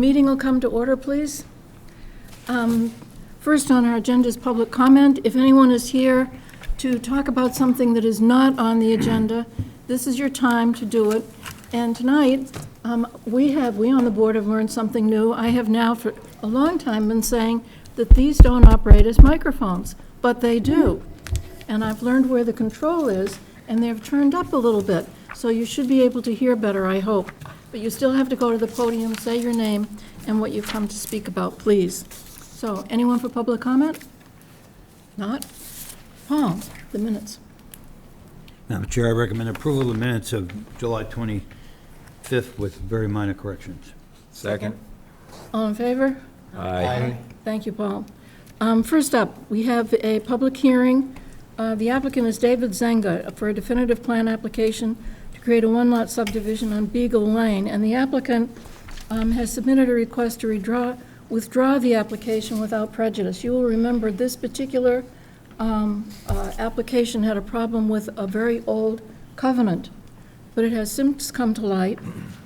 meeting will come to order, please. First on our agenda is public comment. If anyone is here to talk about something that is not on the agenda, this is your time to do it. And tonight, we on the board have learned something new. I have now for a long time been saying that these don't operate as microphones, but they do. And I've learned where the control is, and they've turned up a little bit. So you should be able to hear better, I hope. But you still have to go to the podium, say your name, and what you've come to speak about, please. So, anyone for public comment? Not? Paul, the minutes. Madam Chair, I recommend approval of the minutes of July 25th with very minor corrections. Second. All in favor? Aye. Thank you, Paul. First up, we have a public hearing. The applicant is David Zenga for a definitive plan application to create a one-lot subdivision on Beagle Lane, and the applicant has submitted a request to withdraw the application without prejudice. You will remember this particular application had a problem with a very old covenant, but it has since come to light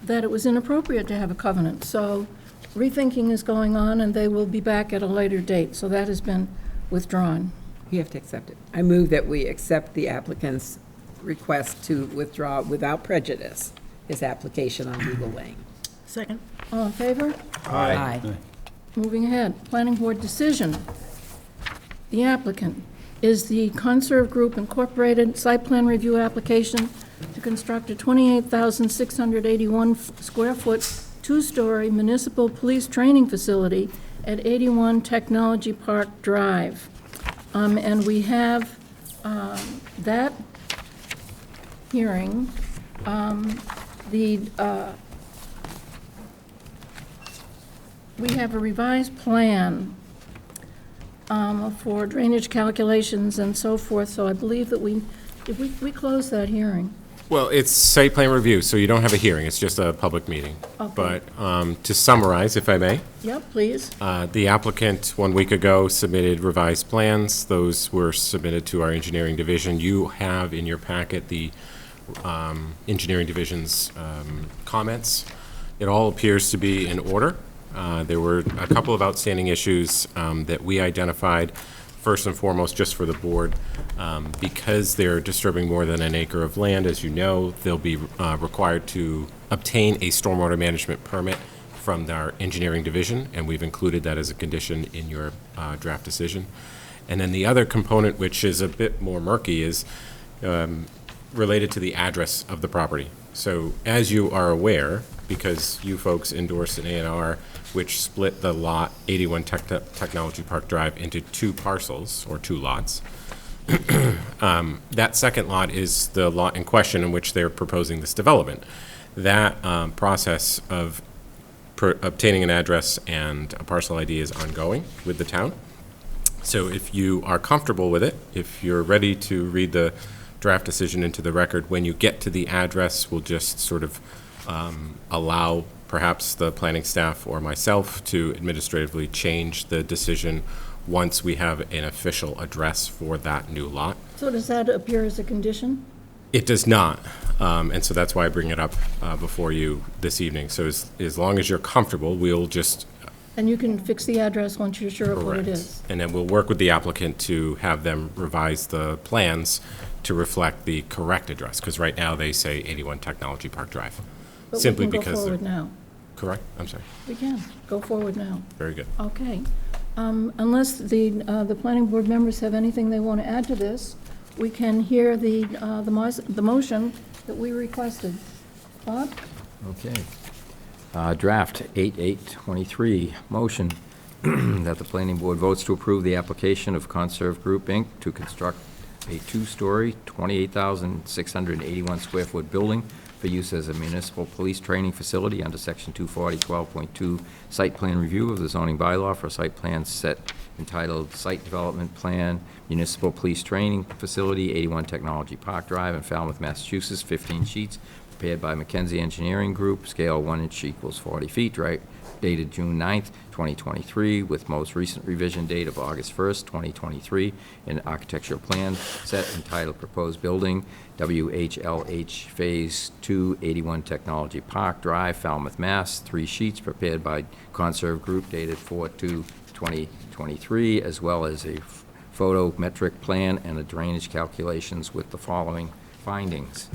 that it was inappropriate to have a covenant. So rethinking is going on, and they will be back at a later date. So that has been withdrawn. You have to accept it. I move that we accept the applicant's request to withdraw without prejudice his application on Beagle Lane. Second. All in favor? Aye. Moving ahead, planning board decision. The applicant is the Conserve Group Incorporated site plan review application to construct a 28,681 square foot, two-story municipal police training facility at 81 Technology Park Drive. And we have that hearing. We have a revised plan for drainage calculations and so forth, so I believe that we closed that hearing. Well, it's site plan review, so you don't have a hearing, it's just a public meeting. Okay. But to summarize, if I may. Yep, please. The applicant, 1 week ago, submitted revised plans. Those were submitted to our engineering division. You have in your packet the engineering division's comments. It all appears to be in order. There were a couple of outstanding issues that we identified. First and foremost, just for the board, because they're disturbing more than an acre of land, as you know, they'll be required to obtain a stormwater management permit from our engineering division, and we've included that as a condition in your draft decision. And then the other component, which is a bit more murky, is related to the address of the property. So as you are aware, because you folks endorsed an A&R which split the lot 81 Technology Park Drive into two parcels, or two lots. That second lot is the lot in question in which they're proposing this development. That process of obtaining an address and a parcel ID is ongoing with the town. So if you are comfortable with it, if you're ready to read the draft decision into the record, when you get to the address, we'll just sort of allow perhaps the planning staff or myself to administratively change the decision once we have an official address for that new lot. So does that appear as a condition? It does not, and so that's why I bring it up before you this evening. So as long as you're comfortable, we'll just... And you can fix the address once you're sure of what it Correct. is. And then we'll work with the applicant to have them revise the plans to reflect the correct address, because right now they say 81 Technology Park Drive. But Simply we can go because forward now. Correct? I'm sorry. We can go forward now. Very good. Okay. Unless the planning board members have anything they want to add to this, we can hear the motion that we requested. Bob? Okay. Draft 8823, motion that the planning board votes to approve the application of Conserve Group, Inc. to construct a two-story, 28,681 square foot building for use as a municipal police training facility under Section 240-12.2 site plan review of the zoning bylaw for a site plan set entitled Site Development Plan, Municipal Police Training Facility, 81 Technology Park Drive in Falmouth, Massachusetts, 15 sheets, prepared by McKenzie Engineering Group, scale 1 inch equals 40 feet, right, dated June 9th, 2023, with most recent revision date of August 1st, 2023, and architectural plan set entitled Proposed Building, WHLH Phase 2, 81 Technology Park Drive, Falmouth, Mass. 3 sheets prepared by Conserve Group dated 4/2/2023, as well as a photometric plan and a drainage calculations with the following findings.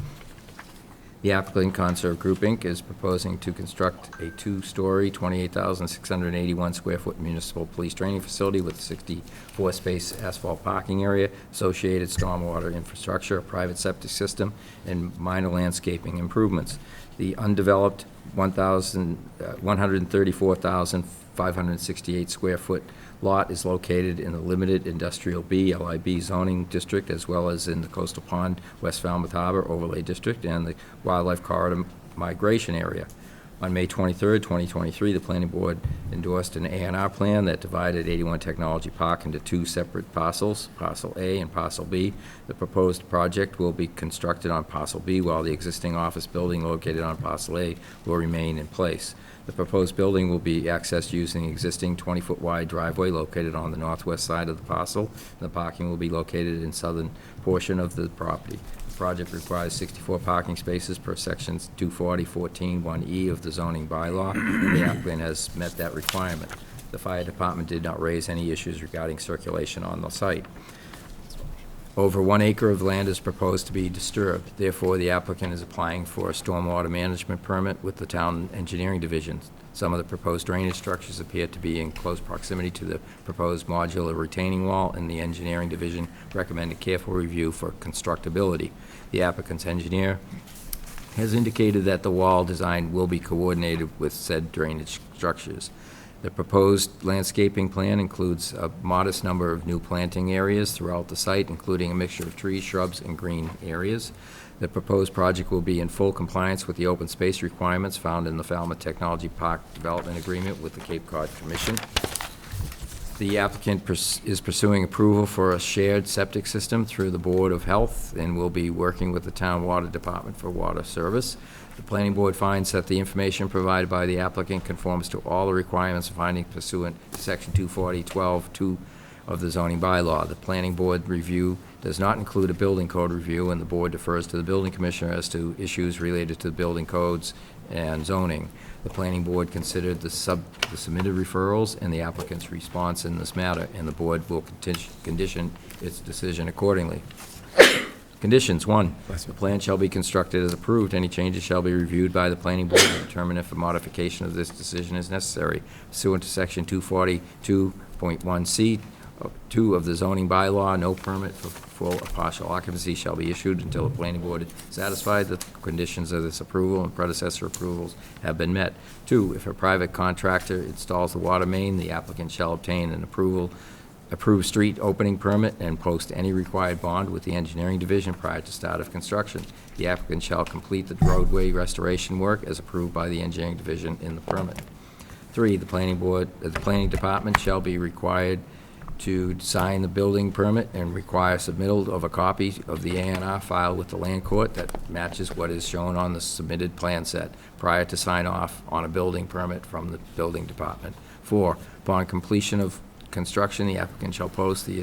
The applicant, Conserve Group, Inc., is proposing to construct a 2-story, 28,681 square foot municipal police training facility with a 64-space asphalt parking area, associated stormwater infrastructure, a private septic system, and minor landscaping improvements. The undeveloped 134,568 square foot lot is located in the Limited Industrial B, LIB zoning district, as well as in the Coastal Pond, West Falmouth Harbor Overlay District, and the Wildlife Corridor Migration Area. On May 23rd, 2023, the Planning Board endorsed an A&R plan that divided 81 Technology Park into 2 separate parcels, Parcel A and Parcel B. The proposed project will be constructed on Parcel B, while the existing office building located on Parcel A will remain in place. The proposed building will be accessed using the existing 20-foot wide driveway located on the northwest side of the parcel, and the parking will be located in southern portion of the property. The project requires 64 parking spaces per sections 240-14-1E of the zoning bylaw, and the applicant has met that requirement. The fire department did not raise any issues regarding circulation on the site. Over 1 acre of land is proposed to be disturbed. Therefore, the applicant is applying for a stormwater management permit with the Town Engineering Division. Some of the proposed drainage structures appear to be in close proximity to the proposed modular retaining wall, and the Engineering Division recommended careful review for constructability. The applicant's engineer has indicated that the wall design will be coordinated with said drainage structures. The proposed landscaping plan includes a modest number of new planting areas throughout the site, including a mixture of trees, shrubs, and green areas. The proposed project will be in full compliance with the open space requirements found in the Falmouth Technology Park Development Agreement with the Cape Cod Commission. The applicant is pursuing approval for a shared septic system through the Board of Health and will be working with the Town Water Department for water service. The Planning Board finds that the information provided by the applicant conforms to all the requirements of finding pursuant to Section 240-12-2 of the zoning bylaw. The Planning Board review does not include a building code review, and the board defers to the building commissioner as to issues related to building codes and zoning. The Planning Board considered the submitted referrals and the applicant's response in this matter, and the board will condition its decision accordingly. Conditions: 1, the plan shall be constructed as approved. Any changes shall be reviewed by the Planning Board to determine if a modification of this decision is necessary. Pursuant to Section 242.1C, 2 of the zoning bylaw, no permit for full or partial occupancy shall be issued until the Planning Board is satisfied that the conditions of this approval and predecessor approvals have been met. 2, if a private contractor installs the water main, the applicant shall obtain an approved street opening permit and post any required bond with the Engineering Division prior to start of construction. The applicant shall complete the roadway restoration work as approved by the Engineering Division in the permit. 3, the Planning Department shall be required to sign the building permit and require submittal of a copy of the A&R file with the land court that matches what is shown on the submitted plan set prior to sign off on a building permit from the building department. 4, upon completion of construction, the applicant shall post the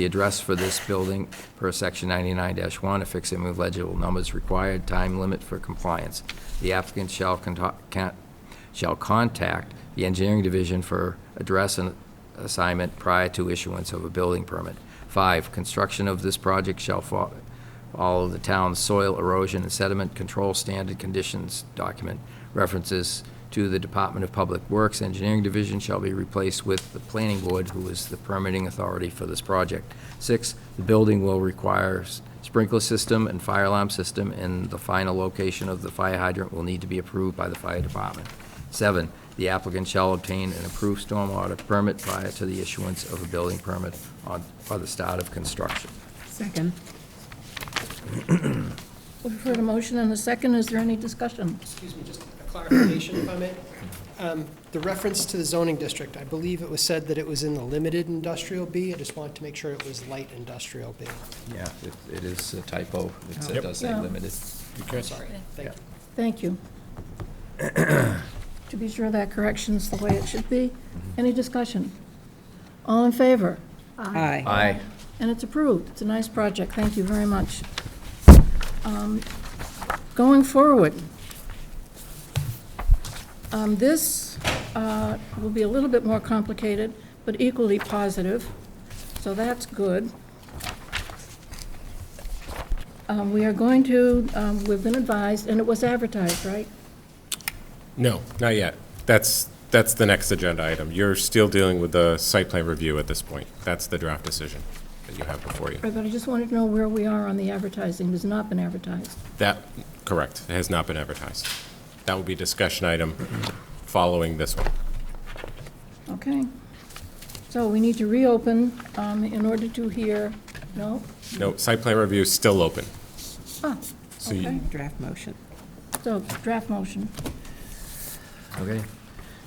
address for this building per Section 99-1, affixing with legible numbers required, time limit for compliance. The applicant shall contact the Engineering Division for address and assignment prior to issuance of a building permit. 5, construction of this project shall follow the town's soil erosion and sediment control standard conditions document. References to the Department of Public Works Engineering Division shall be replaced with the Planning Board, who is the permitting authority for this project. 6, the building will require sprinkler system and fire alarm system, and the final location of the fire hydrant will need to be approved by the fire department. 7, the applicant shall obtain an approved stormwater permit prior to the issuance of a building permit or the start of construction. Second. We've heard a motion and a second. Is there any discussion? Excuse me, just clarification, if I may. The reference to the zoning district, I believe it was said that it was in the limited industrial B. I just wanted to make sure it was light industrial B. Yeah, it is a typo. It Yep. does say Yeah. limited. I'm sorry. Thank you. Thank you. To be sure that correction's the way it should be. Any discussion? All in favor? Aye. Aye. And it's approved. It's a nice project. Thank you very much. Going forward, this will be a little bit more complicated, but equally positive, so that's good. We are going to, we've been advised, and it was advertised, right? No, not yet. That's the next agenda item. You're still dealing with the site plan review at this point. That's the draft decision that you have before you. Right, but I just wanted to know where we are on the advertising. It has not been advertised. That, correct, it has not been advertised. That will be a discussion item following this one. Okay. So we need to reopen in order to hear, no? No, site plan review is still open. Ah, So you- okay. Draft motion. So draft motion. Okay.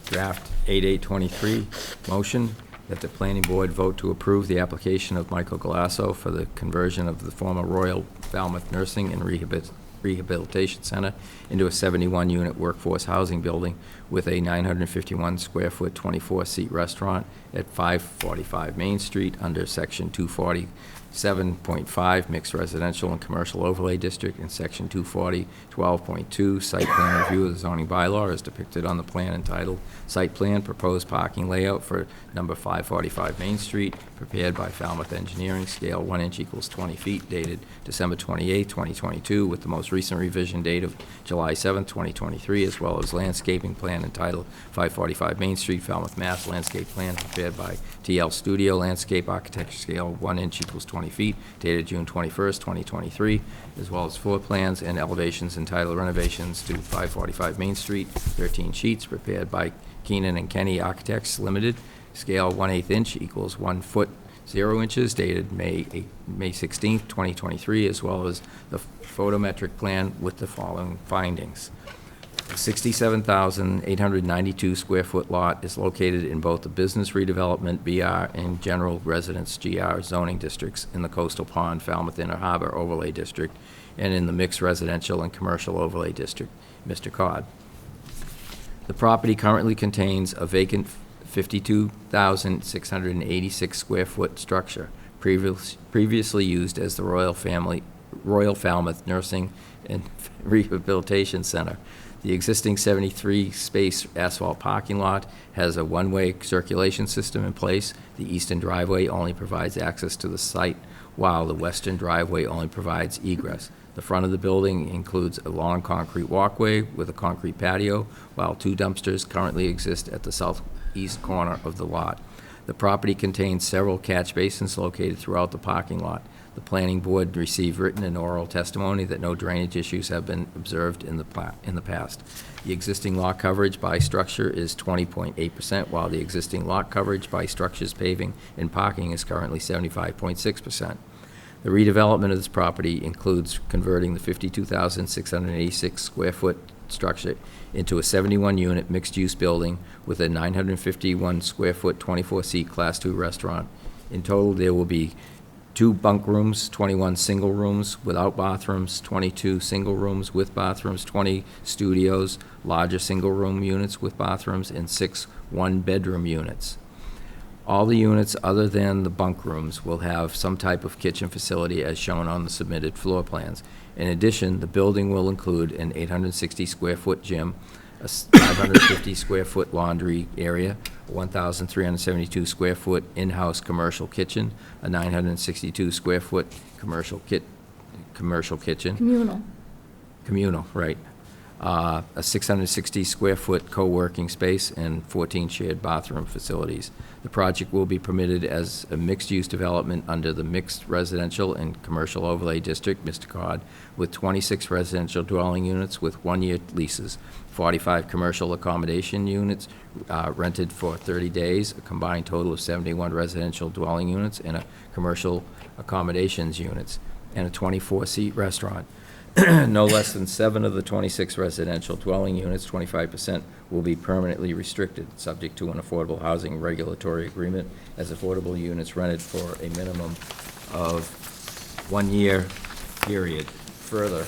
Draft 8823, motion that the planning board vote to approve the application of Michael Galasso for the conversion of the former Royal Falmouth Nursing and Rehabilitation Center into a 71-unit workforce housing building with a 951-square-foot, 24-seat restaurant at 545 Main Street under Section 247.5 Mixed Residential and Commercial Overlay District and Section 240-12.2 Site Plan Review of the zoning bylaw as depicted on the plan entitled Site Plan Proposed Parking Layout for number 545 Main Street, prepared by Falmouth Engineering, scale 1 inch equals 20 feet, dated December 28, 2022, with the most recent revision date of July 7, 2023, as well as landscaping plan entitled 545 Main Street, Falmouth, Mass. Landscape plan prepared by TL Studio Landscape Architecture, scale 1 inch equals 20 feet, dated June 21st, 2023, as well as floor plans and elevations entitled renovations to 545 Main Street, 13 sheets, prepared by Keenan and Kenny Architects Limited, scale 1/8 inch equals 1 foot 0 inches, dated May 16th, 2023, as well as the photometric plan with the following findings. A 67,892 square foot lot is located in both the business redevelopment BR and general residence GR zoning districts in the coastal pond Falmouth Inner Harbor Overlay District and in the mixed residential and commercial overlay district, Mr. Cod. The property currently contains a vacant 52,686 square foot structure previously used as the Royal Falmouth Nursing and Rehabilitation Center. The existing 73-space asphalt parking lot has a one-way circulation system in place. The eastern driveway only provides access to the site, while the western driveway only provides egress. The front of the building includes a long concrete walkway with a concrete patio, while 2 dumpsters currently exist at the southeast corner of the lot. The property contains several catch basins located throughout the parking lot. The planning board received written and oral testimony that no drainage issues have been observed in the past. The existing lot coverage by structure is 20.8%, while the existing lot coverage by structures, paving, and parking is currently 75.6%. The redevelopment of this property includes converting the 52,686 square foot structure into a 71-unit mixed-use building with a 951 square foot, 24-seat Class II restaurant. In total, there will be 2 bunk rooms, 21 single rooms without bathrooms, 22 single rooms with bathrooms, 20 studios, larger single-room units with bathrooms, and 6 one-bedroom units. All the units other than the bunk rooms will have some type of kitchen facility as shown on the submitted floor plans. In addition, the building will include an 860 square foot gym, a 550 square foot laundry area, a 1,372 square foot in-house commercial kitchen, a 962 square foot commercial kitchen. Communal, right. A 660 square foot co-working space and 14 shared bathroom facilities. The project will be permitted as a mixed-use development under the Mixed Residential and Commercial Overlay District, Mr. Cod, with 26 residential dwelling units with 1-year leases, 45 commercial accommodation units rented for 30 days, a combined total of 71 residential dwelling units and a commercial accommodations units, and a 24-seat restaurant. No less than 7 of the 26 residential dwelling units, 25%, will be permanently restricted, subject to an affordable housing regulatory agreement, as affordable units rented for a minimum of 1 year period. Further,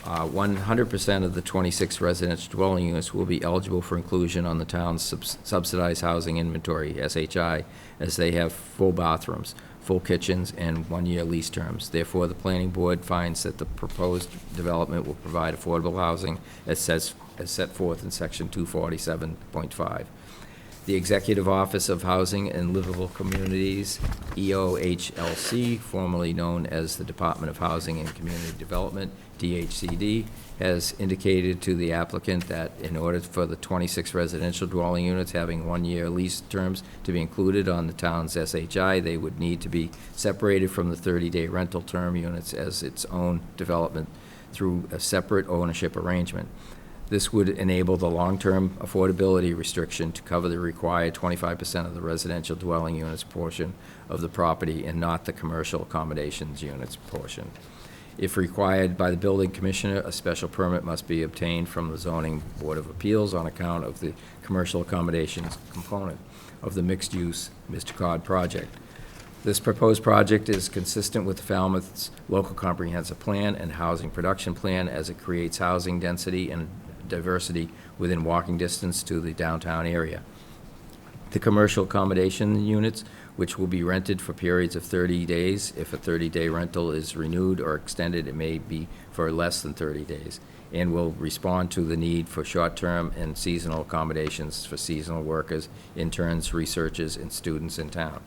100% of the 26 residential dwelling units will be eligible for inclusion on the town's subsidized housing inventory, SHI, as they have full bathrooms, full kitchens, and 1-year lease terms. Therefore, the planning board finds that the proposed development will provide affordable housing as set forth in section 247.5. The Executive Office of Housing and Livable Communities, EOHLC, formerly known as the Department of Housing and Community Development, DHCD, has indicated to the applicant that in order for the 26 residential dwelling units having 1-year lease terms to be included on the town's SHI, they would need to be separated from the 30-day rental term units as its own development through a separate ownership arrangement. This would enable the long-term affordability restriction to cover the required 25% of the residential dwelling units portion of the property and not the commercial accommodations units portion. If required by the building commissioner, a special permit must be obtained from the zoning board of appeals on account of the commercial accommodations component of the mixed-use Mr. Cod project. This proposed project is consistent with Falmouth's local comprehensive plan and housing production plan, as it creates housing density and diversity within walking distance to the downtown area. The commercial accommodation units, which will be rented for periods of 30 days. If a 30-day rental is renewed or extended, it may be for less than 30 days, and will respond to the need for short-term and seasonal accommodations for seasonal workers, interns, researchers, and students in town.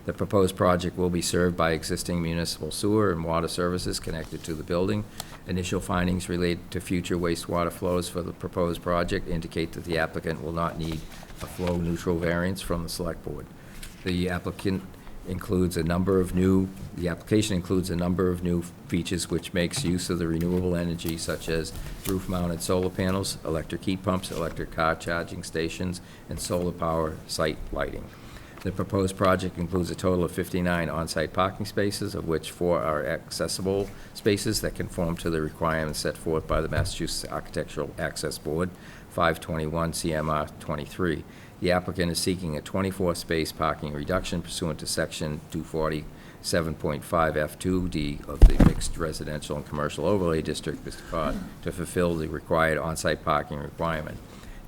The proposed project will be served by existing municipal sewer and water services connected to the building. Initial findings related to future wastewater flows for the proposed project indicate that the applicant will not need a flow-neutral variance from the select board. The application includes a number of new features which makes use of the renewable energy, such as roof-mounted solar panels, electric heat pumps, electric car charging stations, and solar power site lighting. The proposed project includes a total of 59 on-site parking spaces, of which 4 are accessible spaces that conform to the requirements set forth by the Massachusetts Architectural Access Board, 521 CMR 23. The applicant is seeking a 24-space parking reduction pursuant to section 247.5 F2D of the Mixed Residential and Commercial Overlay District, Mr. Cod, to fulfill the required on-site parking requirement.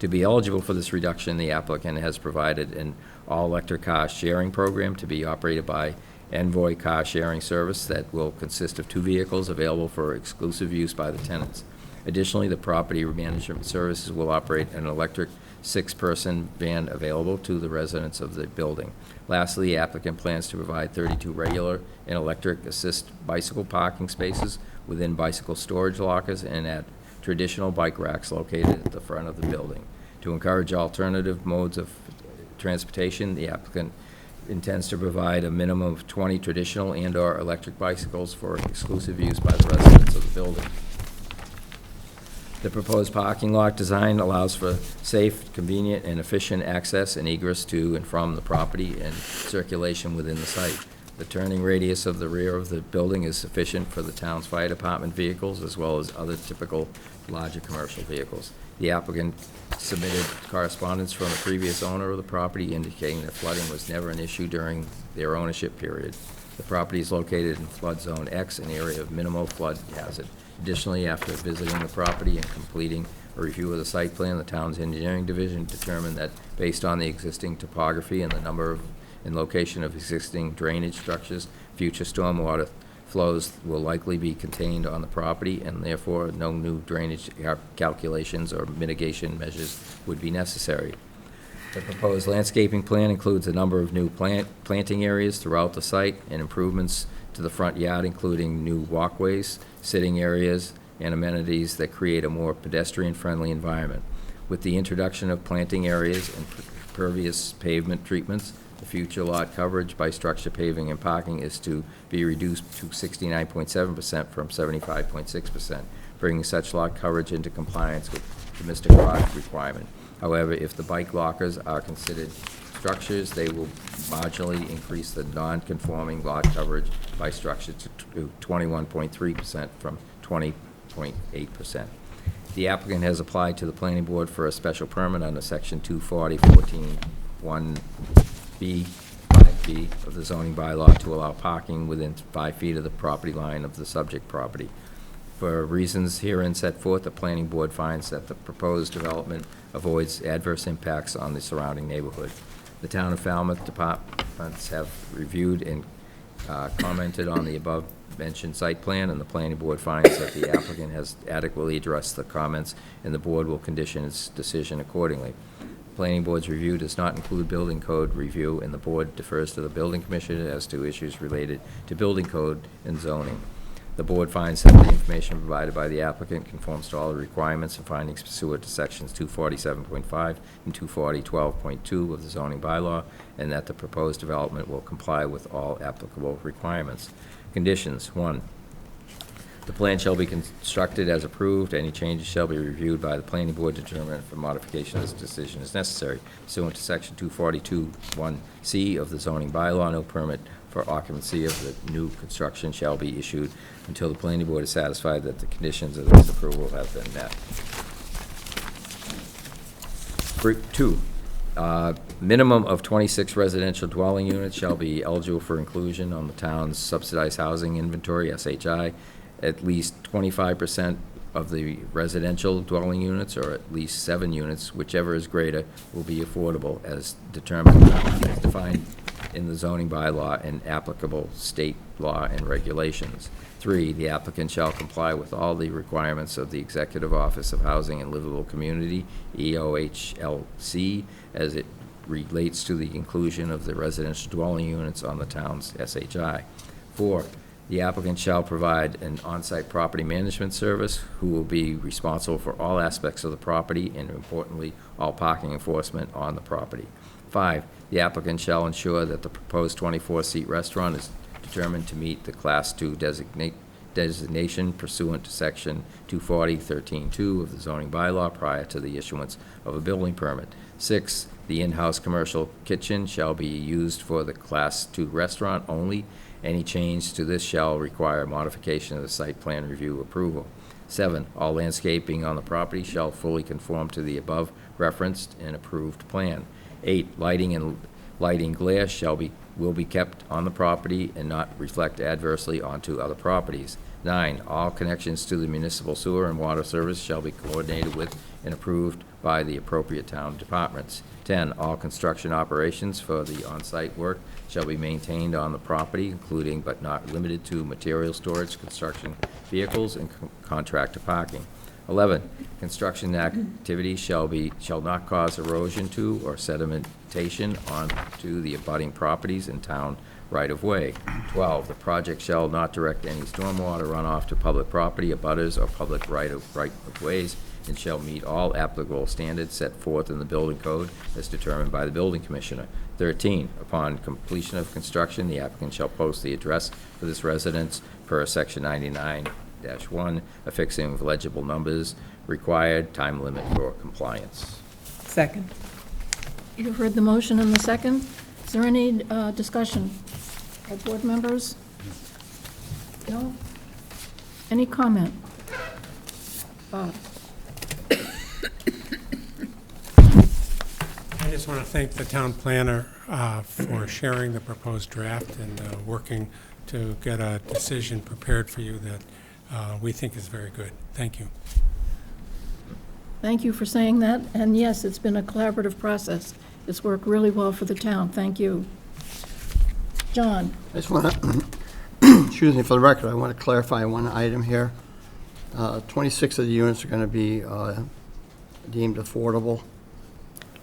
To be eligible for this reduction, the applicant has provided an all-electric car sharing program to be operated by Envoy Car Sharing Service that will consist of 2 vehicles available for exclusive use by the tenants. Additionally, the property management services will operate an electric 6-person van available to the residents of the building. Lastly, the applicant plans to provide 32 regular and electric assist bicycle parking spaces within bicycle storage lockers and at traditional bike racks located at the front of the building. To encourage alternative modes of transportation, the applicant intends to provide a minimum of 20 traditional and/or electric bicycles for exclusive use by the residents of the building. The proposed parking lot design allows for safe, convenient, and efficient access and egress to and from the property and circulation within the site. The turning radius of the rear of the building is sufficient for the town's fire department vehicles as well as other typical larger commercial vehicles. The applicant submitted correspondence from the previous owner of the property indicating that flooding was never an issue during their ownership period. The property is located in flood zone X, an area of minimal flood hazard. Additionally, after visiting the property and completing a review of the site plan, the town's engineering division determined that based on the existing topography and the number of and location of existing drainage structures, future stormwater flows will likely be contained on the property, and therefore no new drainage calculations or mitigation measures would be necessary. The proposed landscaping plan includes a number of new planting areas throughout the site and improvements to the front yard, including new walkways, sitting areas, and amenities that create a more pedestrian-friendly environment. With the introduction of planting areas and pervious pavement treatments, the future lot coverage by structure paving and parking is to be reduced to 69.7% from 75.6%, bringing such lot coverage into compliance with the Mr. Cod requirement. However, if the bike lockers are considered structures, they will marginally increase the non-conforming lot coverage by structure to 21.3% from 20.8%. The applicant has applied to the planning board for a special permit under section 240-14-1B, 5B of the zoning bylaw to allow parking within 5 feet of the property line of the subject property. For reasons herein set forth, the planning board finds that the proposed development avoids adverse impacts on the surrounding neighborhood. The town of Falmouth departments have reviewed and commented on the above-mentioned site plan, and the planning board finds that the applicant has adequately addressed the comments, and the board will condition its decision accordingly. The planning board's review does not include building code review, and the board defers to the building commissioner as to issues related to building code and zoning. The board finds that the information provided by the applicant conforms to all the requirements and findings pursuant to sections 247.5 and 240-12.2 of the zoning bylaw, and that the proposed development will comply with all applicable requirements. Conditions: 1, the plan shall be constructed as approved. Any changes shall be reviewed by the planning board to determine if a modification of this decision is necessary. Pursuant to section 242(1)(c) of the zoning bylaw, no permit for occupancy of the new construction shall be issued until the planning board is satisfied that the conditions of this approval have been met. 2, minimum of 26 residential dwelling units shall be eligible for inclusion on the town's subsidized housing inventory, SHI. At least 25% of the residential dwelling units, or at least 7 units, whichever is greater, will be affordable as defined in the zoning bylaw and applicable state law and regulations. 3, the applicant shall comply with all the requirements of the Executive Office of Housing and Livable Community, EOHLC, as it relates to the inclusion of the residential dwelling units on the town's SHI. 4, the applicant shall provide an on-site property management service who will be responsible for all aspects of the property and, importantly, all parking enforcement on the property. 5, the applicant shall ensure that the proposed 24-seat restaurant is determined to meet the Class II designation pursuant to Section 240-13-2 of the zoning bylaw prior to the issuance of a building permit. 6, the in-house commercial kitchen shall be used for the Class II restaurant only. Any change to this shall require modification of the site plan review approval. 7, all landscaping on the property shall fully conform to the above referenced and approved plan. 8, lighting and lighting glare will be kept on the property and not reflect adversely onto other properties. 9, all connections to the municipal sewer and water service shall be coordinated with and approved by the appropriate town departments. 10, all construction operations for the on-site work shall be maintained on the property, including but not limited to material storage, construction vehicles, and contractor parking. 11, construction activities shall not cause erosion to or sedimentation onto the abutting properties in town right-of-way. 12, the project shall not direct any stormwater runoff to public property, abutters, or public right-of-ways, and shall meet all applicable standards set forth in the building code as determined by the building commissioner. 13, upon completion of construction, the applicant shall post the address for this residence per section 99-1, affixing with legible numbers required, time limit for compliance. Second. You've heard the motion and the second. Is there any discussion by board members? No? Any comment? Bob? I just want to thank the town planner for sharing the proposed draft and working to get a decision prepared for you that we think is very good. Thank you. Thank you for saying that, and yes, it's been a collaborative process. It's worked really well for the town. Thank you. John? I just want to, excuse me, for the record, I want to clarify one item here. 26 of the units are going to be deemed affordable.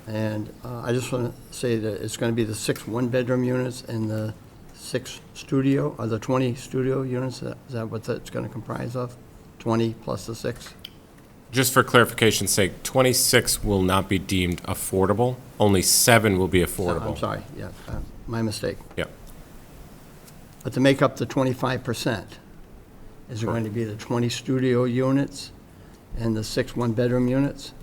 And I just want to say that it's going to be the 6 one-bedroom units and the 6 studio, or the 20 studio units. Is that what that's going to comprise of? 20 plus the 6? Just for clarification's sake, 26 will not be deemed affordable. Only 7 will be affordable. I'm sorry, yeah, my mistake. Yep. But to make up the 25%, is it going to be the 20 studio units and the 6 one-bedroom units?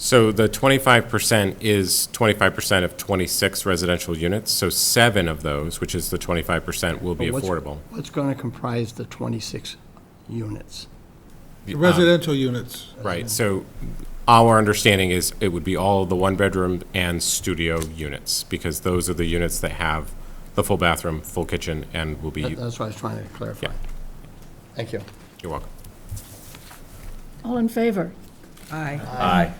So the 25% is 25% of 26 residential units. So 7 of those, which is the 25%, will be But affordable. What's going to comprise the 26 units? The residential units. Right, so our understanding is it would be all the one-bedroom and studio units, because those are the units that have the full bathroom, full kitchen, and will be, That's what I was trying to clarify. Yeah. Thank you. you're welcome. All in favor? Aye. Aye.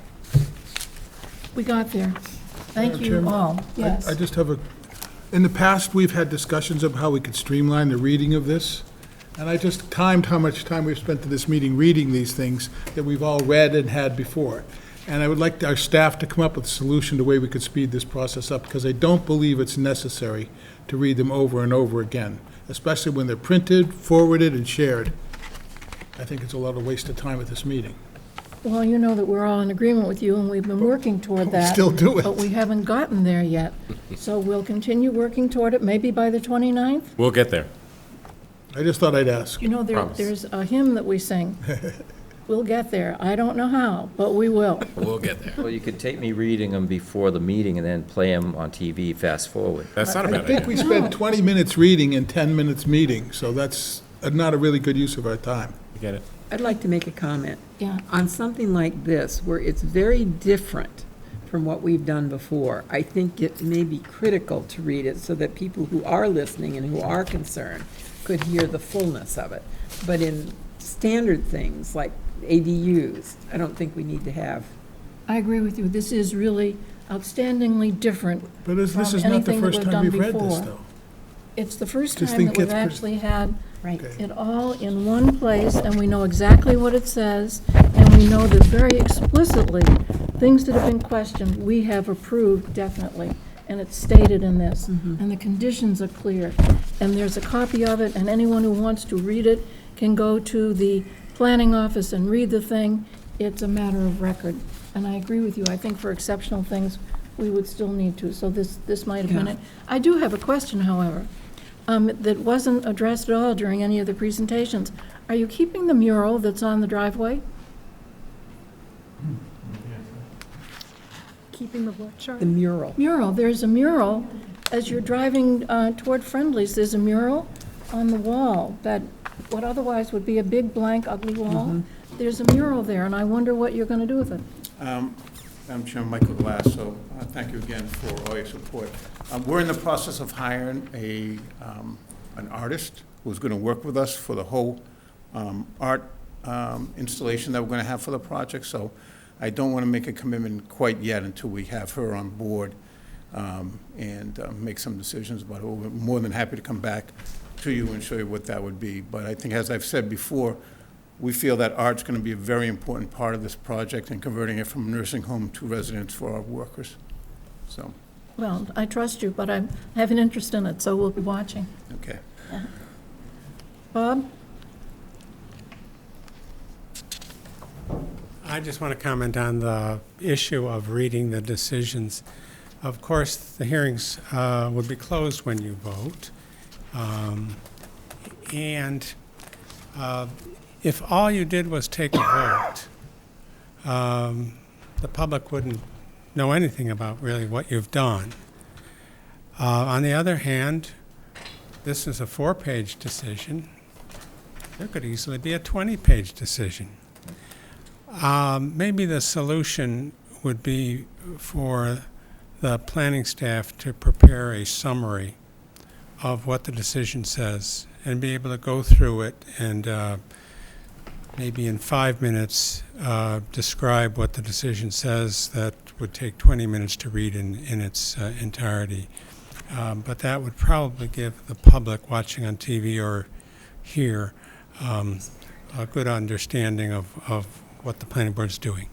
We got there. Thank Madam you Chairman, all. Yes. I just have in the past, we've had discussions of how we could streamline the reading of this, and I just timed how much time we've spent in this meeting reading these things that we've all read and had before. And I would like our staff to come up with a solution to way we could speed this process up, because I don't believe it's necessary to read them over and over again, especially when they're printed, forwarded, and shared. I think it's a lot of waste of time at this meeting. Well, you know that we're all in agreement with you, and we've been working toward that. Still do it. But we haven't gotten there yet. So we'll continue working toward it, maybe by the 29th? We'll get there. I just thought I'd ask. You know, Promise. there's a hymn that we sing. We'll get there. I don't know how, but we will. We'll get there. Well, you could take me reading them before the meeting and then play them on TV fast forward. That's not a I bad think idea. we spent 20 minutes reading and 10 minutes meeting, so that's not a really good use of our time. You get it? I'd like to make a comment. Yeah. On something like this, where it's very different from what we've done before, I think it may be critical to read it so that people who are listening and who are concerned could hear the fullness of it. But in standard things like ADUs, I don't think we need to have. I agree with you. This is really outstandingly different. But this from is not the anything that first we've time done we've read this, before. though. It's the first Just time think that we've it's pretty- actually had Right. Okay. it all in one place, and we know exactly what it says, and we know that very explicitly, things that have been questioned, we have approved definitely, and it's stated in this, and the conditions are clear. And there's a copy of it, and anyone who wants to read it can go to the planning office and read the thing. It's a matter of record. And I agree with you. I think for exceptional things, we would still need to, so this might have been Yeah. it. I do have a question, however, that wasn't addressed at all during any of the presentations. Are you keeping the mural that's on the driveway? Keeping the what, Charlie? The mural. Mural, there's a mural, as you're driving toward Friendly's, there's a mural on the wall that, what otherwise would be a big blank ugly wall. There's a mural there, and I wonder what you're going to do with it. Madam Chairman, Michael Glass, so thank you again for all your support. We're in the process of hiring an artist who's going to work with us for the whole art installation that we're going to have for the project, so I don't want to make a commitment quite yet until we have her on board and make some decisions about it. We're more than happy to come back to you and show you what that would be. But I think, as I've said before, we feel that art's going to be a very important part of this project and converting it from a nursing home to residence for our workers. So, Well, I trust you, but I have an interest in it, so we'll be watching. okay. Bob? I just want to comment on the issue of reading the decisions. Of course, the hearings would be closed when you vote. And if all you did was take a vote, the public wouldn't know anything about really what you've done. On the other hand, this is a 4-page decision. There could easily be a 20-page decision. Maybe the solution would be for the planning staff to prepare a summary of what the decision says and be able to go through it and maybe in 5 minutes describe what the decision says. That would take 20 minutes to read in its entirety. But that would probably give the public watching on TV or here a good understanding of what the planning board is doing.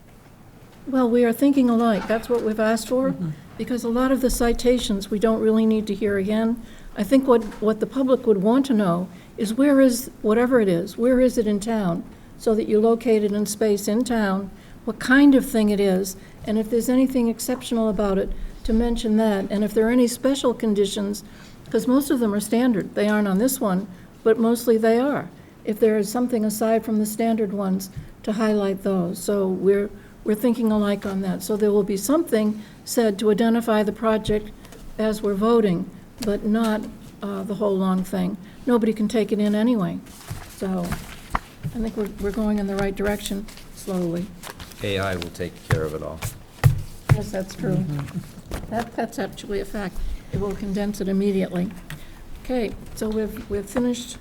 Well, we are thinking alike. That's what we've asked for, because a lot of the citations we don't really need to hear again. I think what the public would want to know is where is, whatever it is, where is it in town, so that you locate it in space in town, what kind of thing it is, and if there's anything exceptional about it, to mention that, and if there are any special conditions, because most of them are standard. They aren't on this one, but mostly they are. If there is something aside from the standard ones, to highlight those. So we're thinking alike on that. So there will be something said to identify the project as we're voting, but not the whole long thing. Nobody can take it in anyway. So I think we're going in the right direction slowly. AI will take care of it all. Yes, that's true. That's actually a fact. It will condense it immediately. Okay, so we've finished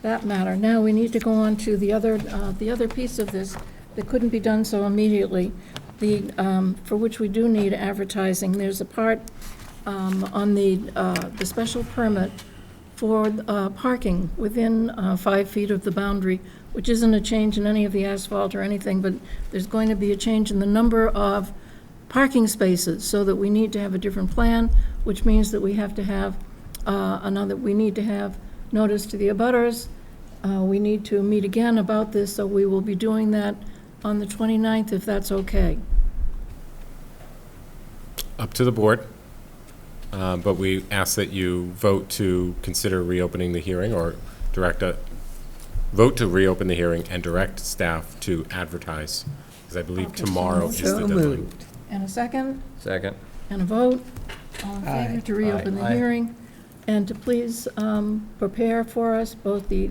that matter. Now we need to go on to the other piece of this that couldn't be done so immediately, for which we do need advertising. There's a part on the special permit for parking within 5 feet of the boundary, which isn't a change in any of the asphalt or anything, but there's going to be a change in the number of parking spaces, so that we need to have a different plan, which means that we have to have we need to have notice to the abutters. We need to meet again about this, so we will be doing that on the 29th, if that's okay. Up to the board, but we ask that you vote to consider reopening the hearing, or vote to reopen the hearing and direct staff to advertise, because I believe Okay, tomorrow is the So deadline. moved. And a second, Second? and a vote. All in favor Aye. to reopen the Aye. hearing, and to please prepare for us both the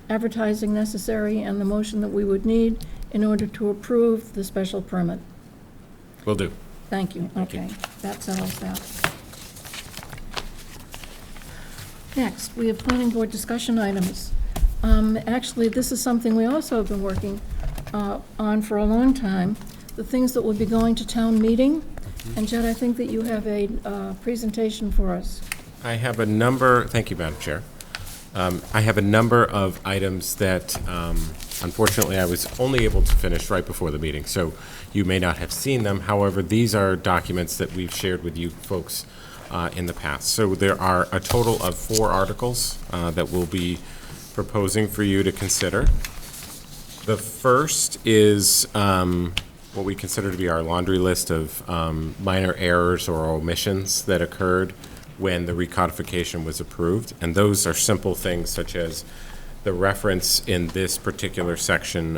advertising necessary and the motion that we would need in order to approve the special permit. Will do. Thank you. Thank you. Okay, that settles that. Next, we have planning board discussion items. Actually, this is something we also have been working on for a long time, the things that will be going to town meeting. And Jed, I think that you have a presentation for us. I have a number, thank you, Madam Chair. I have a number of items that, unfortunately, I was only able to finish right before the meeting, so you may not have seen them. However, these are documents that we've shared with you folks in the past. So there are a total of 4 articles that we'll be proposing for you to consider. The first is what we consider to be our laundry list of minor errors or omissions that occurred when the recodification was approved. And those are simple things such as the reference in this particular section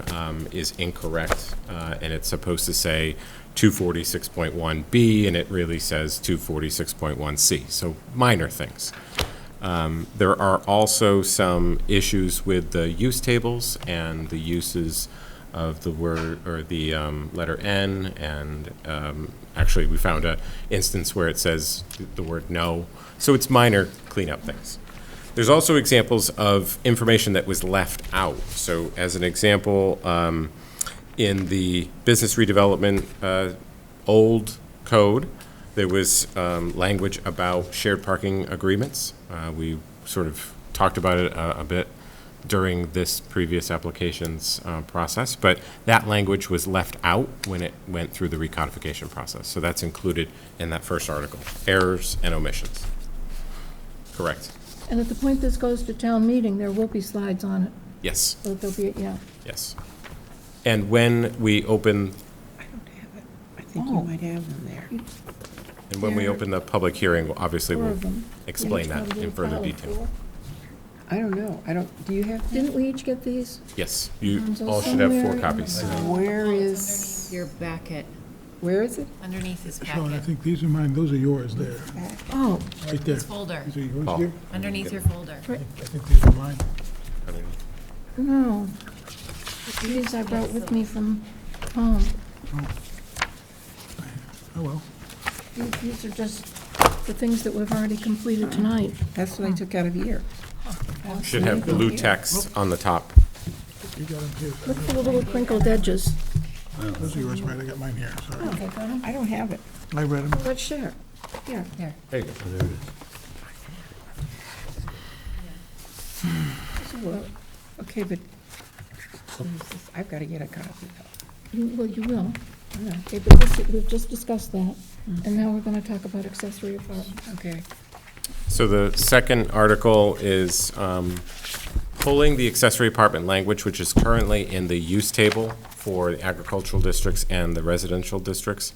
is incorrect, and it's supposed to say 246.1B, and it really says 246.1C. So minor things. There are also some issues with the use tables and the uses of the word, or the letter N, and actually we found an instance where it says the word no. So it's minor cleanup things. There's also examples of information that was left out. So as an example, in the business redevelopment old code, there was language about shared parking agreements. We sort of talked about it a bit during this previous application's process, but that language was left out when it went through the recodification process. So that's included in that first article, errors and omissions. Correct. And at the point this goes to town meeting, there will be slides on it. Yes, So there'll be, yeah. yes. And when we open, I don't have it. I think you might have them there. and when we open the public hearing, obviously 4 we'll of them. explain We each that have a in further pile of detail. 4. I don't know. Do you have them? Didn't we each get these? Yes, you Mine's all should have 4 somewhere in copies. Where Underneath is, your packet, where is it? underneath his Sean, I packet, think these are mine, those are yours there, Oh, right there. his folder, These are yours Paul. here? underneath your folder. I think these are mine. no. These I brought with me from home. Oh, well. These are just the things that we've already completed tonight. That's what I took out of here. Should have blue text on the top. You got them too. Look for the little crinkled edges. Those are yours, right? I got mine here, sorry. Okay, got 'em? I don't have it. I read them. Let's share. Here. There you go. Oh, there it is. So, Okay, but I've got to get a copy though. well, you will. Okay, but this, we've just discussed that, and now we're going to talk about accessory apartments. Okay. So the second article is pulling the accessory apartment language, which is currently in the use table for the agricultural districts and the residential districts,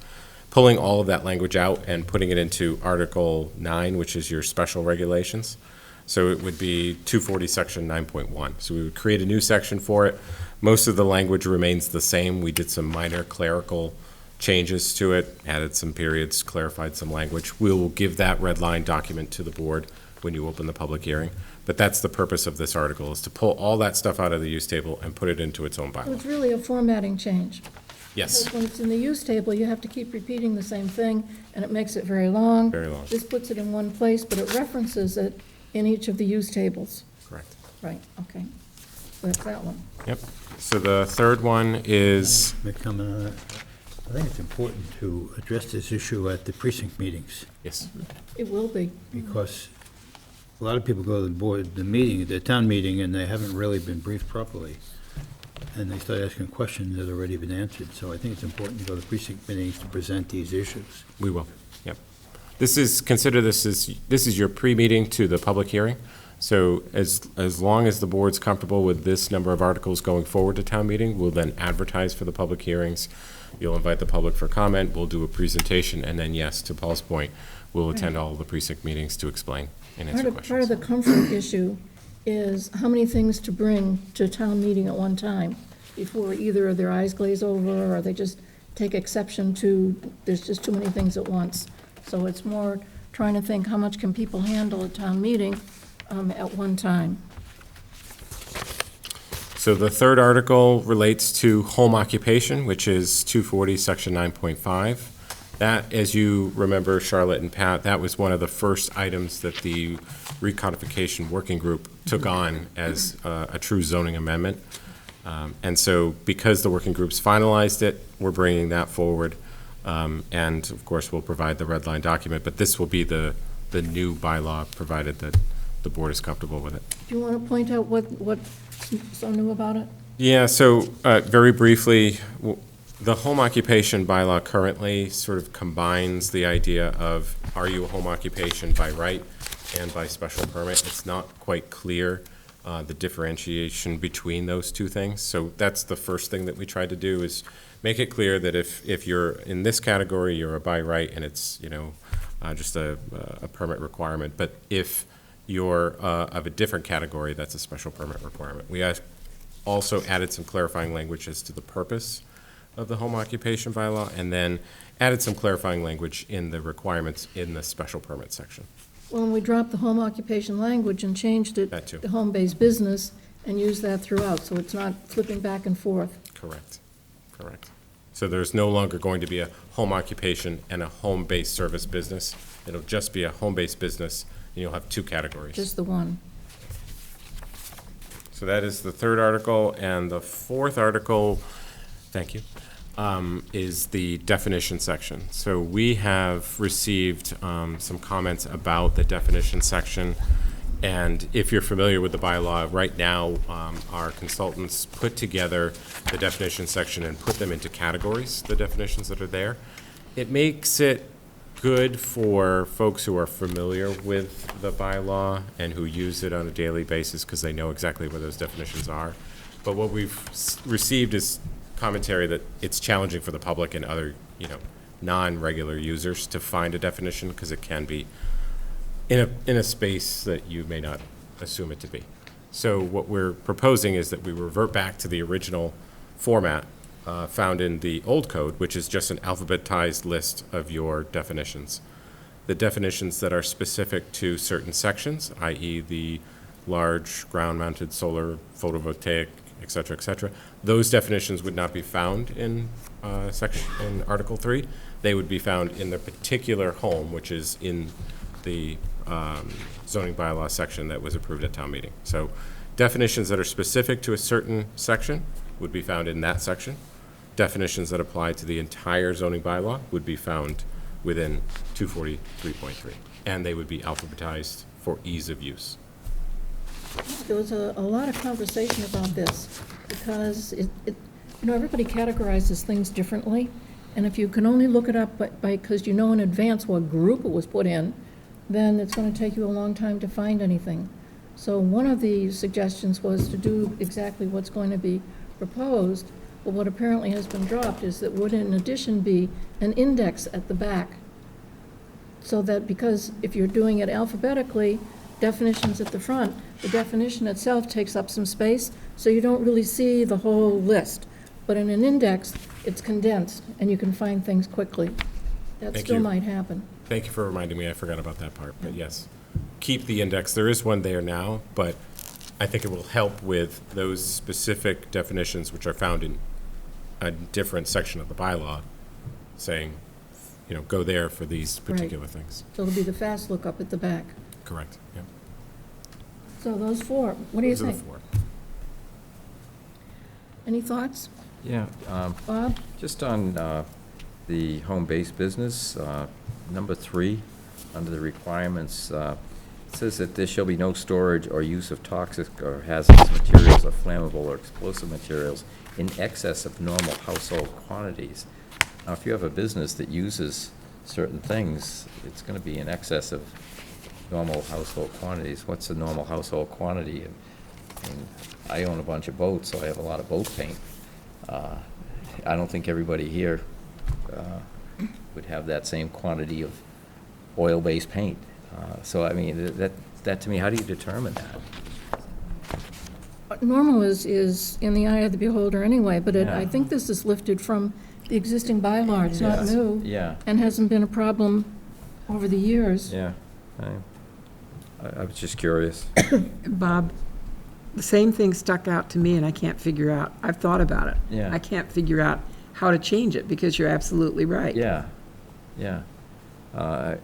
pulling all of that language out and putting it into Article 9, which is your special regulations. So it would be 240, Section 9.1. So we would create a new section for it. Most of the language remains the same. We did some minor clerical changes to it, added some periods, clarified some language. We will give that red line document to the board when you open the public hearing. But that's the purpose of this article, is to pull all that stuff out of the use table and put it into its own So bylaw. it's really a formatting change. Yes, Because when it's in the use table, you have to keep repeating the same thing, and it makes it very long. very long, This puts it in one place, but it references it in each of the use tables. correct. Right, okay. So that's that one. Yep. So the third one is, May I comment on that? I think it's important to address this issue at the precinct meetings, yes, It will be. because a lot of people go to the board, the town meeting, and they haven't really been briefed properly. And they start asking questions that have already been answered. So I think it's important to go to precinct meetings to present these issues. we will, yep. Consider this is your pre-meeting to the public hearing. So as long as the board's comfortable with this number of articles going forward to town meeting, we'll then advertise for the public hearings. You'll invite the public for comment, we'll do a presentation, and then, yes, to Paul's point, we'll attend all the precinct meetings to explain and answer Part of questions. the comfort issue is how many things to bring to town meeting at one time before either their eyes glaze over or they just take exception to, there's just too many things at once. So it's more trying to think, how much can people handle at town meeting at one time? So the third article relates to home occupation, which is 240, Section 9.5. That, as you remember, Charlotte and Pat, that was one of the first items that the recodification working group took on as a true zoning amendment. And so because the working group's finalized it, we're bringing that forward. And of course, we'll provide the red line document, but this will be the new bylaw, provided that the board is comfortable with it. Do you want to point out what's so new about it? Yeah, so very briefly, the home occupation bylaw currently sort of combines the idea of, are you a home occupation by right and by special permit? It's not quite clear, the differentiation between those two things. So that's the first thing that we tried to do, is make it clear that if you're in this category, you're a by right, and it's, just a permit requirement. But if you're of a different category, that's a special permit requirement. We also added some clarifying language as to the purpose of the home occupation bylaw, and then added some clarifying language in the requirements in the special permit section. Well, we dropped the home occupation language and changed it That too. to home-based business and used that throughout, so it's not flipping back and forth. Correct. So there's no longer going to be a home occupation and a home-based service business. It'll just be a home-based business, and you'll have two categories. Just the one. So that is the third article, and the fourth article, thank you, is the definition section. So we have received some comments about the definition section, and if you're familiar with the bylaw, right now, our consultants put together the definition section and put them into categories, the definitions that are there. It makes it good for folks who are familiar with the bylaw and who use it on a daily basis, because they know exactly what those definitions are. But what we've received is commentary that it's challenging for the public and other, non-regular users to find a definition, because it can be in a space that you may not assume it to be. So what we're proposing is that we revert back to the original format found in the old code, which is just an alphabetized list of your definitions. The definitions that are specific to certain sections, i.e. the large ground-mounted solar photovoltaic, et cetera, those definitions would not be found in Article 3. They would be found in the particular home, which is in the zoning bylaw section that was approved at town meeting. So definitions that are specific to a certain section would be found in that section. Definitions that apply to the entire zoning bylaw would be found within 243.3, and they would be alphabetized for ease of use. There was a lot of conversation about this, because everybody categorizes things differently, and if you can only look it up because you know in advance what group it was put in, then it's going to take you a long time to find anything. So one of the suggestions was to do exactly what's going to be proposed, but what apparently has been dropped is that would in addition be an index at the back, so that, because if you're doing it alphabetically, definitions at the front, the definition itself takes up some space, so you don't really see the whole list. But in an index, it's condensed, and you can find things quickly. That Thank still you. might happen. Thank you for reminding me. I forgot about that part, but yes. keep the index. There is one there now, but I think it will help with those specific definitions which are found in a different section of the bylaw, saying, go there for these particular things. So it'll be the fast look up at the back. Correct, yeah. So those four, what do you Those are the think? four. Any thoughts? Yeah, Bob? just on the home-based business, number 3, under the requirements, it says that there shall be no storage or use of toxic or hazardous materials or flammable or explosive materials in excess of normal household quantities. Now, if you have a business that uses certain things, it's going to be in excess of normal household quantities. What's the normal household quantity? I mean, I own a bunch of boats, so I have a lot of boat paint. I don't think everybody here would have that same quantity of oil-based paint. So, I mean, that to me, how do you determine that? Normal is in the eye of the beholder anyway, but Yeah. I think this is lifted from the existing bylaw. It's not Yeah. new Yeah, and hasn't been a problem over the years. yeah. I was just curious. Bob, the same thing stuck out to me, and I can't figure out, I've thought about it. Yeah. I can't figure out how to change it, because you're absolutely right. Yeah, yeah.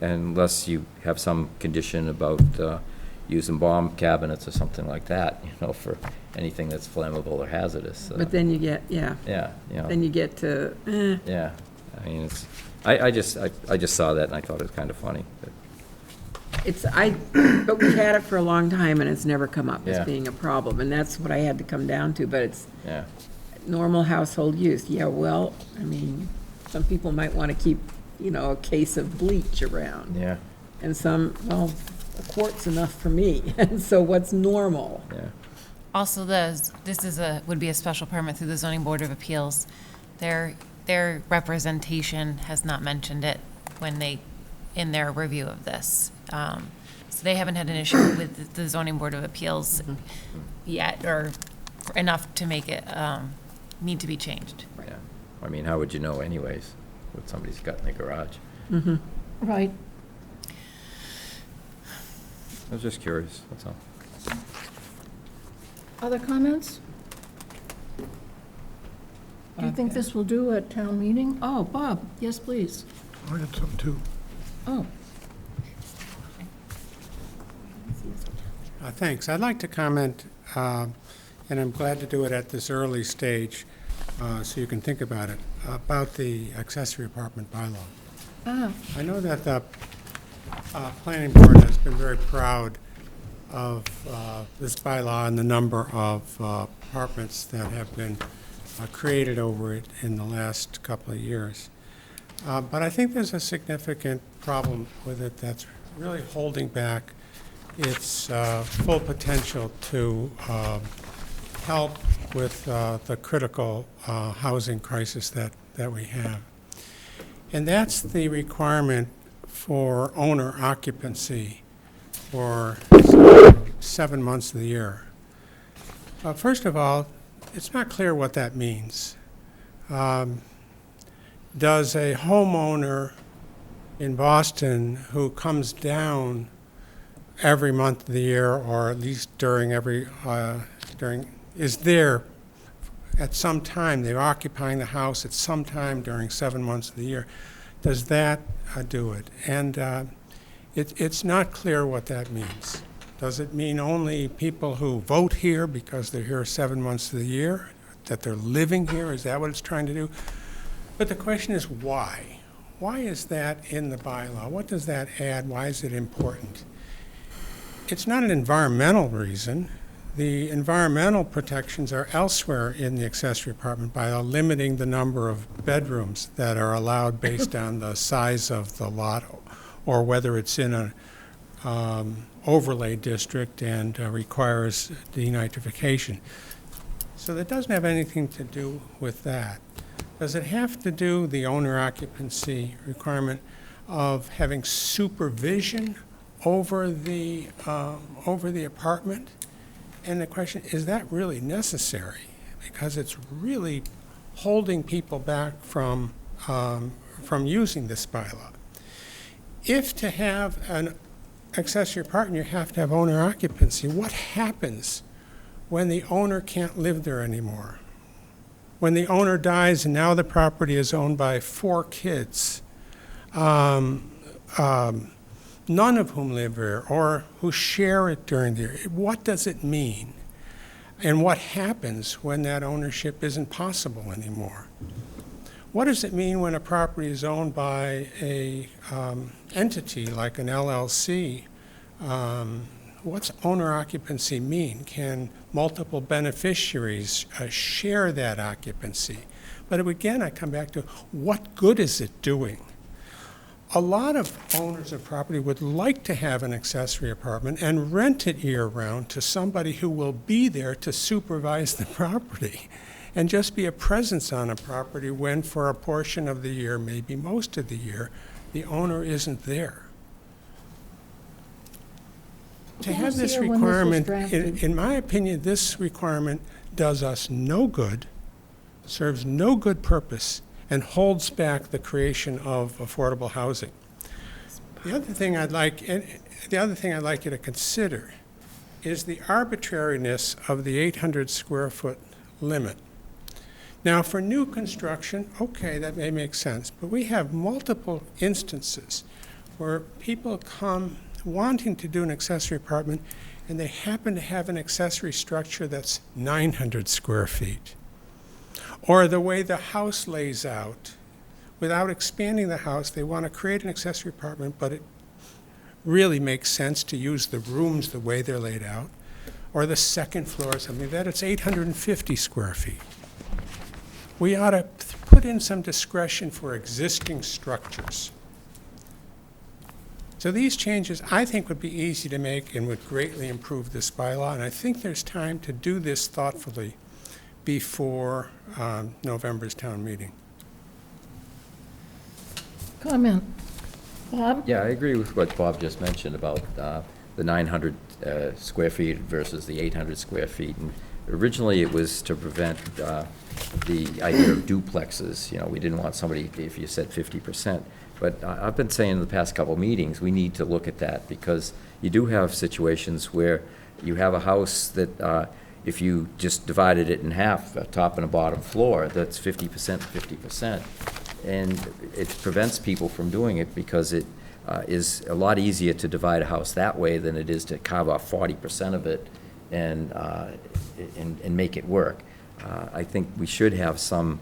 Unless you have some condition about using bomb cabinets or something like that, for anything that's flammable or hazardous. But then you get, Yeah, then you get to, yeah. I mean, I just saw that and I thought it was kind of funny. But but we've had it for a long time, and it's never come up as Yeah. being a problem, and that's what I had to come down to, but it's Yeah, normal household use. Yeah, well, I mean, some people might want to keep, a case of bleach around. yeah, And some, well, a quart's enough for me. And so what's normal? yeah. Also, would be a special permit through the Zoning Board of Appeals. Their representation has not mentioned it in their review of this. So they haven't had an issue with the Zoning Board of Appeals yet, or enough to make it need to be changed. Yeah. I mean, how would you know anyways, what somebody's got in their garage? Right. I was just curious, that's all. Other comments? Do you think this will do at town meeting? Oh, Bob, yes, please. I had something too. Oh, Thanks. I'd like to comment, and I'm glad to do it at this early stage, so you can think about it, about the accessory apartment bylaw. I know that the planning board has been very proud of this bylaw and the number of apartments that have been created over it in the last couple of years. But I think there's a significant problem with it that's really holding back its full potential to help with the critical housing crisis that we have. And that's the requirement for owner occupancy for 7 months of the year. First of all, it's not clear what that means. Does a homeowner in Boston who comes down every month of the year, or at least is there at some time, they're occupying the house at some time during 7 months of the year, does that do it? And it's not clear what that means. Does it mean only people who vote here because they're here 7 months of the year, that they're living here? Is that what it's trying to do? But the question is why? Why is that in the bylaw? What does that add? Why is it important? It's not an environmental reason. The environmental protections are elsewhere in the accessory apartment bylaw, limiting the number of bedrooms that are allowed based on the size of the lot, or whether it's in an overlay district and requires denitrification. So that doesn't have anything to do with that. Does it have to do, the owner occupancy requirement, of having supervision over the apartment? And the question, is that really necessary? Because it's really holding people back from using this bylaw. If to have accessory apartment, you have to have owner occupancy. What happens when the owner can't live there anymore? When the owner dies and now the property is owned by 4 kids, none of whom live there or who share it during the year. What does it mean? And what happens when that ownership isn't possible anymore? What does it mean when a property is owned by a entity like an LLC? What's owner occupancy mean? Can multiple beneficiaries share that occupancy? But again, I come back to what good is it doing? A lot of owners of property would like to have an accessory apartment and rent it year-round to somebody who will be there to supervise the property and just be a presence on a property when for a portion of the year, maybe most of the year, the owner isn't there. To Who have was this here when this was requirement, drafted? in my opinion, this requirement does us no good, serves no good purpose, and holds back the creation of affordable housing. The other thing I'd like you to consider is the arbitrariness of the 800 square foot limit. Now, for new construction, okay, that may make sense, but we have multiple instances where people come wanting to do an accessory apartment and they happen to have an accessory structure that's 900 square feet. Or the way the house lays out, without expanding the house, they want to create an accessory apartment, but it really makes sense to use the rooms the way they're laid out, or the second floor or something like that, it's 850 square feet. We ought to put in some discretion for existing structures. So these changes, I think, would be easy to make and would greatly improve this bylaw, and I think there's time to do this thoughtfully before November's town meeting. Comment. Bob? Yeah, I agree with what Bob just mentioned about the 900 square feet versus the 800 square feet. And originally, it was to prevent the idea of duplexes. You know, we didn't want somebody, if you said 50%. But I've been saying in the past couple meetings, we need to look at that because you do have situations where you have a house that if you just divided it in half, a top and a bottom floor, that's 50%, 50%. And it prevents people from doing it because it is a lot easier to divide a house that way than it is to carve off 40% of it and make it work. I think we should have some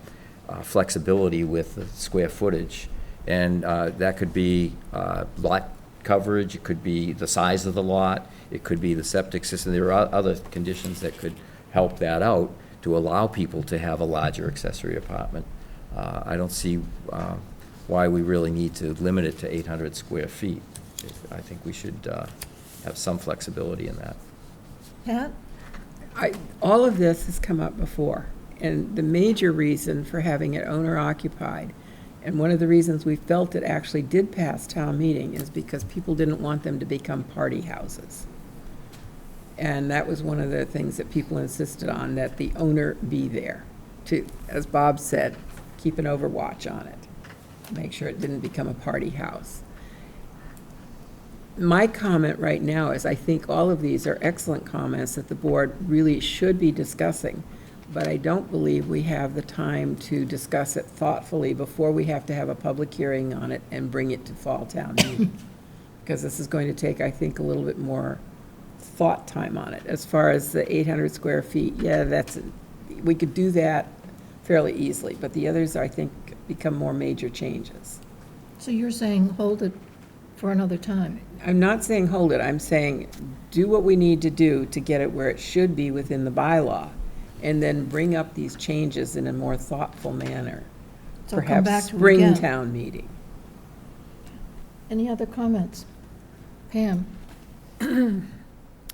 flexibility with the square footage. And that could be lot coverage, it could be the size of the lot, it could be the septic system. There are other conditions that could help that out to allow people to have a larger accessory apartment. I don't see why we really need to limit it to 800 square feet. I think we should have some flexibility in that. Pat? All of this has come up before, and the major reason for having it owner-occupied, and one of the reasons we felt it actually did pass town meeting, is because people didn't want them to become party houses. And that was one of the things that people insisted on, that the owner be there to, as Bob said, keep an overwatch on it, make sure it didn't become a party house. My comment right now is I think all of these are excellent comments that the board really should be discussing, but I don't believe we have the time to discuss it thoughtfully before we have to have a public hearing on it and bring it to fall town meeting. Because this is going to take, I think, a little bit more thought time on it. As far as the 800 square feet, yeah, we could do that fairly easily, but the others, I think, become more major changes. So you're saying hold it for another time? I'm not saying hold it, I'm saying do what we need to do to get it where it should be within the bylaw, and then bring up these changes in a more thoughtful manner. So come back Perhaps to it spring again. town meeting. Any other comments? Pam?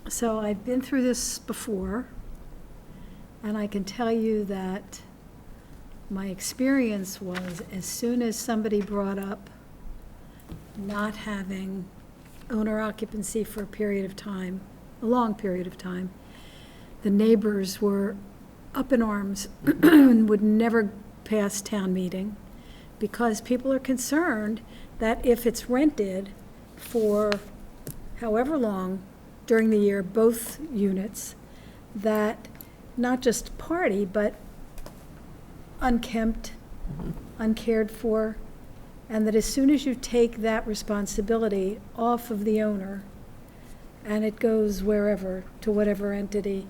So I've been through this before, and I can tell you that my experience was as soon as somebody brought up not having owner occupancy for a period of time, a long period of time, the neighbors were up in arms and would never pass town meeting because people are concerned that if it's rented for however long during the year, both units, that not just party, but unkempt, uncared for, and that as soon as you take that responsibility off of the owner, and it goes wherever, to whatever entity,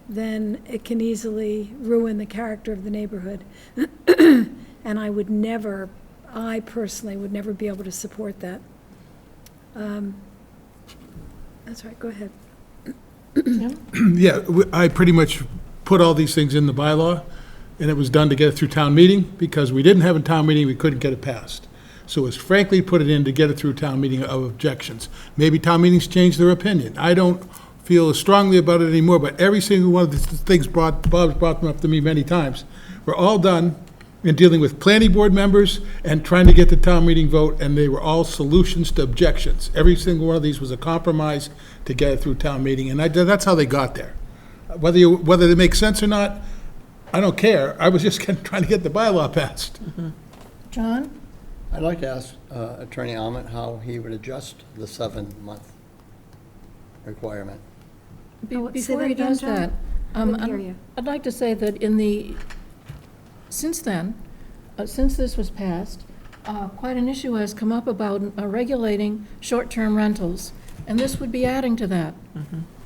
then it can easily ruin the character of the neighborhood. And I personally would never be able to support that. That's right, go ahead. Yeah, I pretty much put all these things in the bylaw, and it was done to get it through town meeting, because we didn't have a town meeting, we couldn't get it passed. So it was frankly put it in to get it through town meeting of objections. Maybe town meetings changed their opinion. I don't feel as strongly about it anymore, but every single one of the things Bob's brought them up to me many times, were all done in dealing with planning board members and trying to get the town meeting vote, and they were all solutions to objections. Every single one of these was a compromise to get it through town meeting, and that's how they got there. Whether they make sense or not, I don't care. I was just trying to get the bylaw passed. John? I'd like to ask Attorney Almond how he would adjust the 7-month requirement. Say Before that he again, does John? that, Couldn't hear you. I'd like to say that since then, since this was passed, quite an issue has come up about regulating short-term rentals, and this would be adding to that.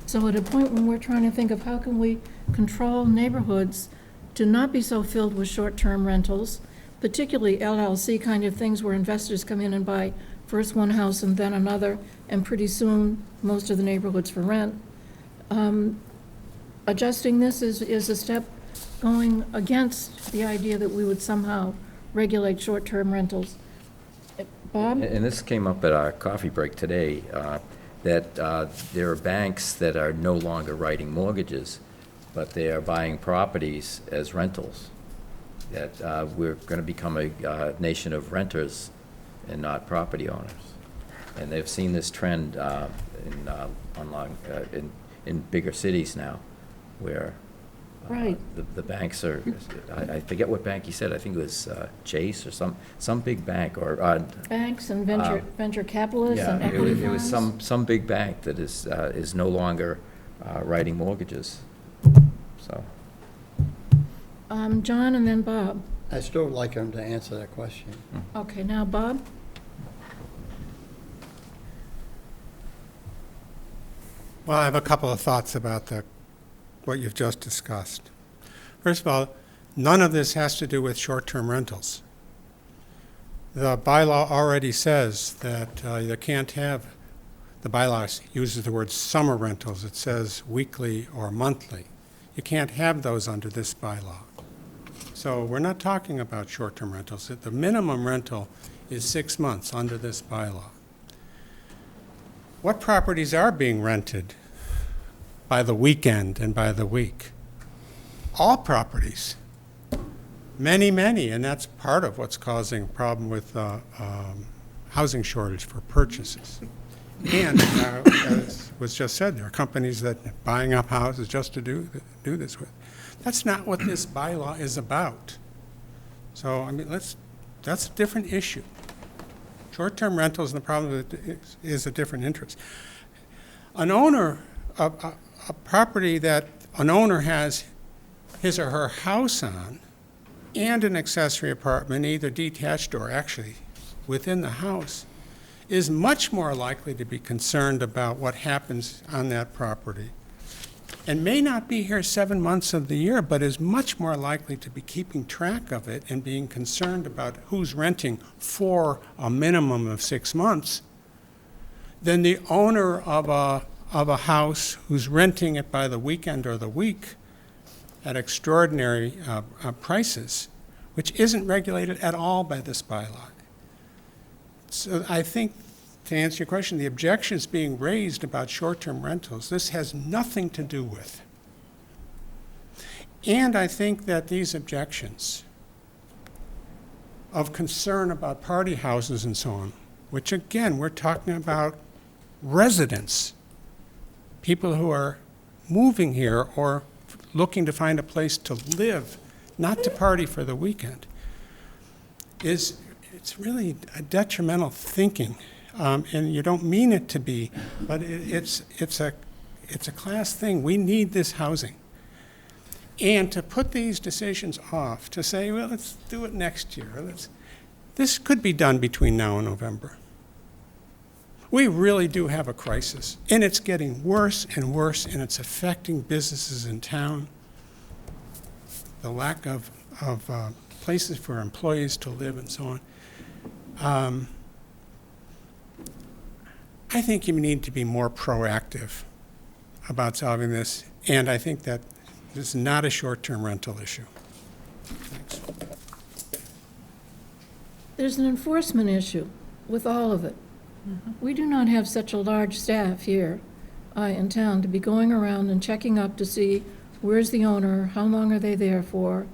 So at a point when we're trying to think of how can we control neighborhoods to not be so filled with short-term rentals, particularly LLC kind of things where investors come in and buy first one house and then another, and pretty soon, most of the neighborhoods for rent. Adjusting this is a step going against the idea that we would somehow regulate short-term rentals. Bob? And this came up at our coffee break today, that there are banks that are no longer writing mortgages, but they are buying properties as rentals. That we're going to become a nation of renters and not property owners. And they've seen this trend in bigger cities now, where Right. the banks are, I forget what bank he said, I think it was Chase or some big bank, or Banks and venture capitalists and yeah, equity it was funds. some big bank that is no longer writing mortgages, so. John and then Bob. I still would like him to answer that question. Okay, now Bob? Well, I have a couple of thoughts about what you've just discussed. First of all, none of this has to do with short-term rentals. The bylaw already says that you can't have, the bylaw uses the word summer rentals. It says weekly or monthly. You can't have those under this bylaw. So we're not talking about short-term rentals. The minimum rental is 6 months under this bylaw. What properties are being rented by the weekend and by the week? All properties. Many, and that's part of what's causing a problem with housing shortage for purchases. And as was just said, there are companies that are buying up houses just to do this with. That's not what this bylaw is about. So, I mean, that's a different issue. Short-term rentals and the problem with it is a different interest. An owner, a property that an owner has his or her house on and an accessory apartment, either detached or actually within the house, is much more likely to be concerned about what happens on that property, and may not be here 7 months of the year, but is much more likely to be keeping track of it and being concerned about who's renting for a minimum of 6 months than the owner of a house who's renting it by the weekend or the week at extraordinary prices, which isn't regulated at all by this bylaw. So I think, to answer your question, the objections being raised about short-term rentals, this has nothing to do with. And I think that these objections of concern about party houses and so on, which again, we're talking about residents, people who are moving here or looking to find a place to live, not to party for the weekend, it's really a detrimental thinking and you don't mean it to be, but it's a class thing. We need this housing. And to put these decisions off, to say, well, let's do it next year. This could be done between now and November. We really do have a crisis, and it's getting worse and worse, and it's affecting businesses in town. The lack of places for employees to live and so on. I think you need to be more proactive about solving this, and I think that this is not a short-term rental issue. Thanks. There's an enforcement issue with all of it. We do not have such a large staff here in town to be going around and checking up to see where's the owner, how long are they there for.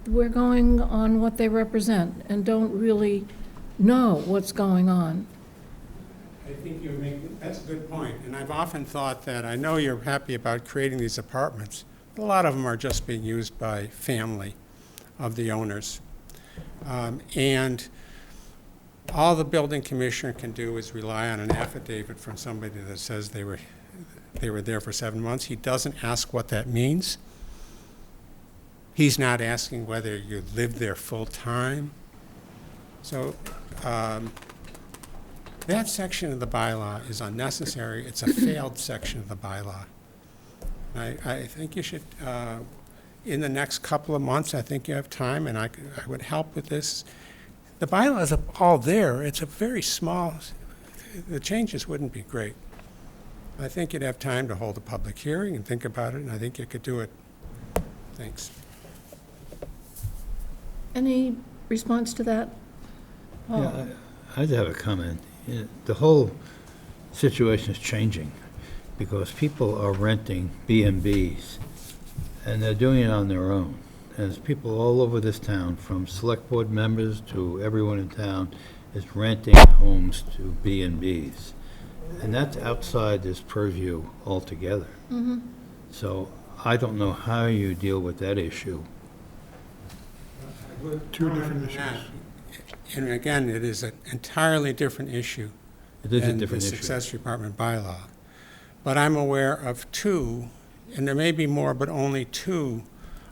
We're going on what they represent and don't really know what's going on. I think that's a good point, and I've often thought that I know you're happy about creating these apartments. A lot of them are just being used by family of the owners. And all the building commissioner can do is rely on an affidavit from somebody that says they were there for 7 months. He doesn't ask what that means. He's not asking whether you lived there full time. So that section of the bylaw is unnecessary. It's a failed section of the bylaw. I think you should, in the next couple of months, I think you have time, and I would help with this. The bylaw is all there. It's a very small, the changes wouldn't be great. I think you'd have time to hold a public hearing and think about it, and I think you could do it. Thanks. Any response to that? Paul? Yeah, I have a comment. The whole situation is changing because people are renting B&Bs, and they're doing it on their own. And there's people all over this town, from select board members to everyone in town, is renting homes to B&Bs. And that's outside this purview altogether. Mm-hmm. So I don't know how you deal with that issue. Two different issues. And again, it is an entirely different issue It is a than different this issue. accessory apartment bylaw. But I'm aware of two, and there may be more, but only two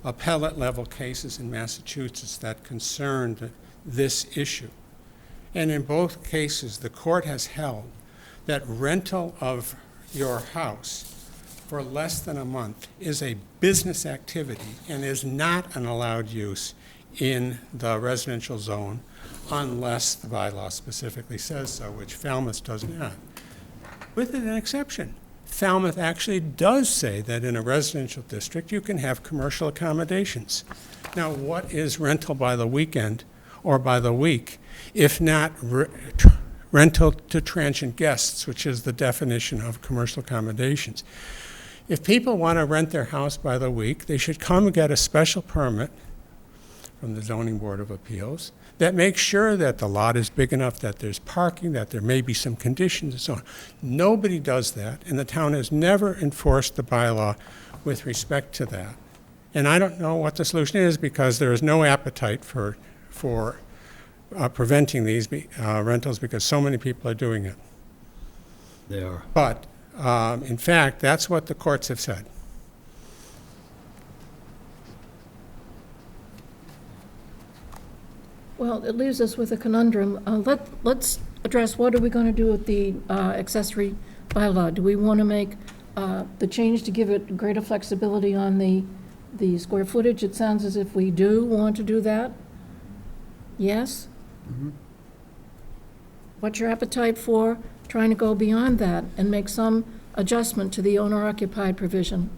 appellate level cases in Massachusetts that concerned this issue. And in both cases, the court has held that rental of your house for less than a month is a business activity and is not an allowed use in the residential zone unless the bylaw specifically says so, which Falmouth does not. With an exception. Falmouth actually does say that in a residential district you can have commercial accommodations. Now, what is rental by the weekend or by the week if not rental to transient guests, which is the definition of commercial accommodations? If people want to rent their house by the week, they should come and get a special permit from the Zoning Board of Appeals that makes sure that the lot is big enough, that there's parking, that there may be some conditions and so on. Nobody does that, and the town has never enforced the bylaw with respect to that. And I don't know what the solution is because there is no appetite for preventing these rentals because so many people are doing it. They are. But in fact, that's what the courts have said. Well, it leaves us with a conundrum. Let's address what are we going to do with the accessory bylaw? Do we want to make the change to give it greater flexibility on the square footage? It sounds as if we do want to do that. Yes? Mm-hmm. What's your appetite for trying to go beyond that and make some adjustment to the owner-occupied provision?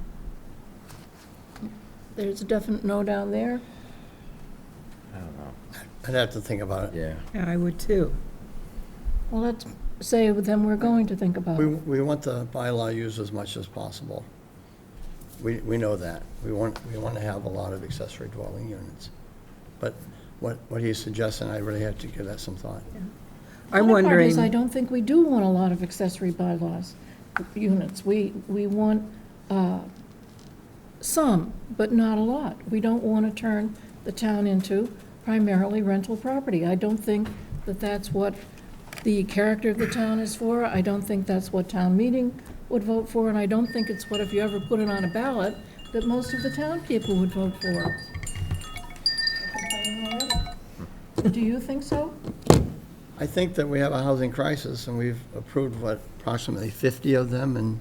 There's a definite no down there. I don't know. I'd have to think about it. Yeah. Yeah, I would too. Well, let's say then we're going to think about it. We want the bylaw used as much as possible. We know that. We want to have a lot of accessory dwelling units. But what he's suggesting, I really have to give that some thought. I'm The other part is, I wondering, don't think we do want a lot of accessory bylaws, units. We want some, but not a lot. We don't want to turn the town into primarily rental property. I don't think that that's what the character of the town is for. I don't think that's what town meeting would vote for, and I don't think it's what, if you ever put it on a ballot, that most of the town people would vote for. Do you think so? I think that we have a housing crisis, and we've approved, what, approximately 50 of them in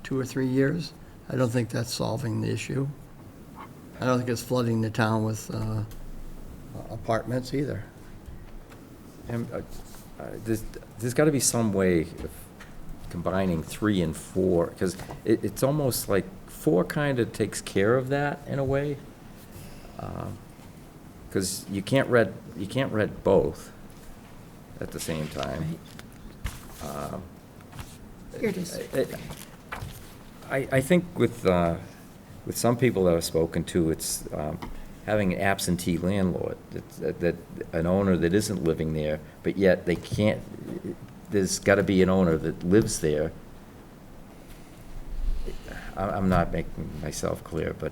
2 or 3 years. I don't think that's solving the issue. I don't think it's flooding the town with apartments either. And there's got to be some way of combining 3 and 4, because it's almost like 4 kind of takes care of that in a way. Because you can't read both at the same time. Here it is. I think with some people that I've spoken to, it's having an absentee landlord, that an owner that isn't living there, but yet they can't, there's got to be an owner that lives there. I'm not making myself clear, but,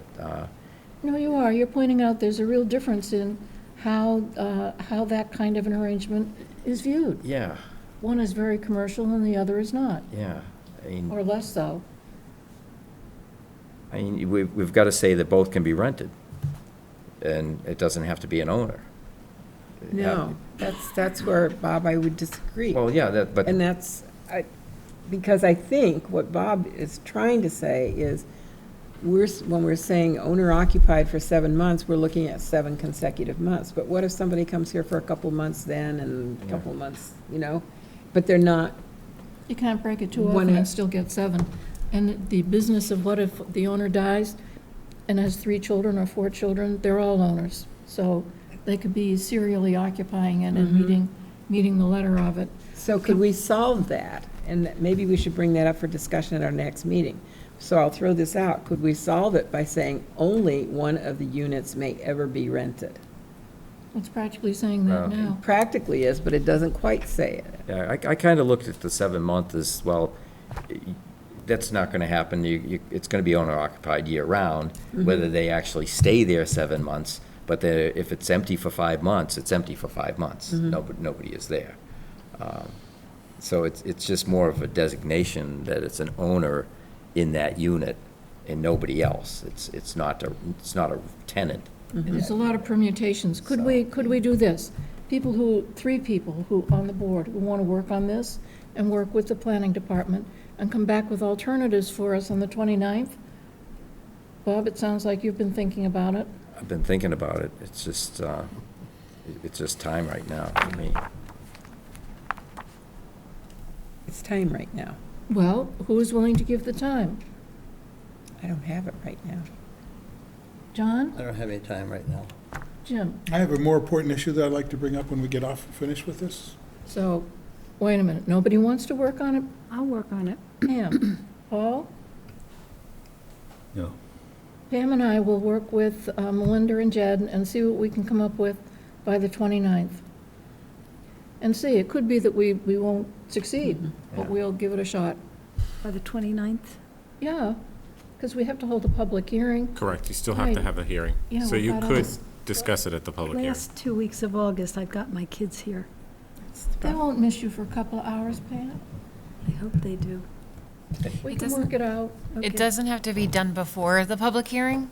No, you are. You're pointing out there's a real difference in how that kind of an arrangement is viewed. yeah, One is very commercial and the other is not, yeah. I mean, or less so. we've got to say that both can be rented, and it doesn't have to be an owner. No, that's where, Bob, I would disagree. Well, yeah, but. And that's, because I think what Bob is trying to say is, when we're saying owner occupied for 7 months, we're looking at 7 consecutive months. But what if somebody comes here for a couple months then and a couple months, but they're not. You can't break it too One often at- and still get 7. And the business of what if the owner dies and has 3 children or 4 children, they're all owners. So they could be serially occupying it and meeting the letter of it. So could we solve that? And maybe we should bring that up for discussion at our next meeting. So I'll throw this out. Could we solve it by saying only one of the units may ever be rented? It's practically saying that now. Practically is, but it doesn't quite say it. Yeah, I kind of looked at the 7-month as, well, that's not going to happen. It's going to be owner occupied year-round, whether they actually stay there 7 months, but if it's empty for 5 months, it's empty for 5 months. Nobody is there. So it's just more of a designation that it's an owner in that unit and nobody else. It's not a tenant. There's a lot of permutations. Could we do this? 3 people who, on the board, who want to work on this and work with the planning department and come back with alternatives for us on the 29th? Bob, it sounds like you've been thinking about it. I've been thinking about it. It's just time right now for me. It's time right now. Well, who is willing to give the time? I don't have it right now. John? I don't have any time right now. Jim? I have a more important issue that I'd like to bring up when we get off and finish with this. So, wait a minute. Nobody wants to work on it? I'll work on it. Pam? Paul? No. Pam and I will work with Melinda and Jed and see what we can come up with by the 29th. And see, it could be that we won't succeed, but we'll give it a shot. By the 29th? Yeah, because we have to hold a public hearing. Correct, you still have to Right. have a hearing. Yeah, So we've you got could others. discuss it at the public hearing. Last 2 weeks of August, I've got my kids here. They won't miss you for a couple of hours, Pam. I hope they do. We It can doesn't- work it out. Okay. It doesn't have to be done before the public hearing.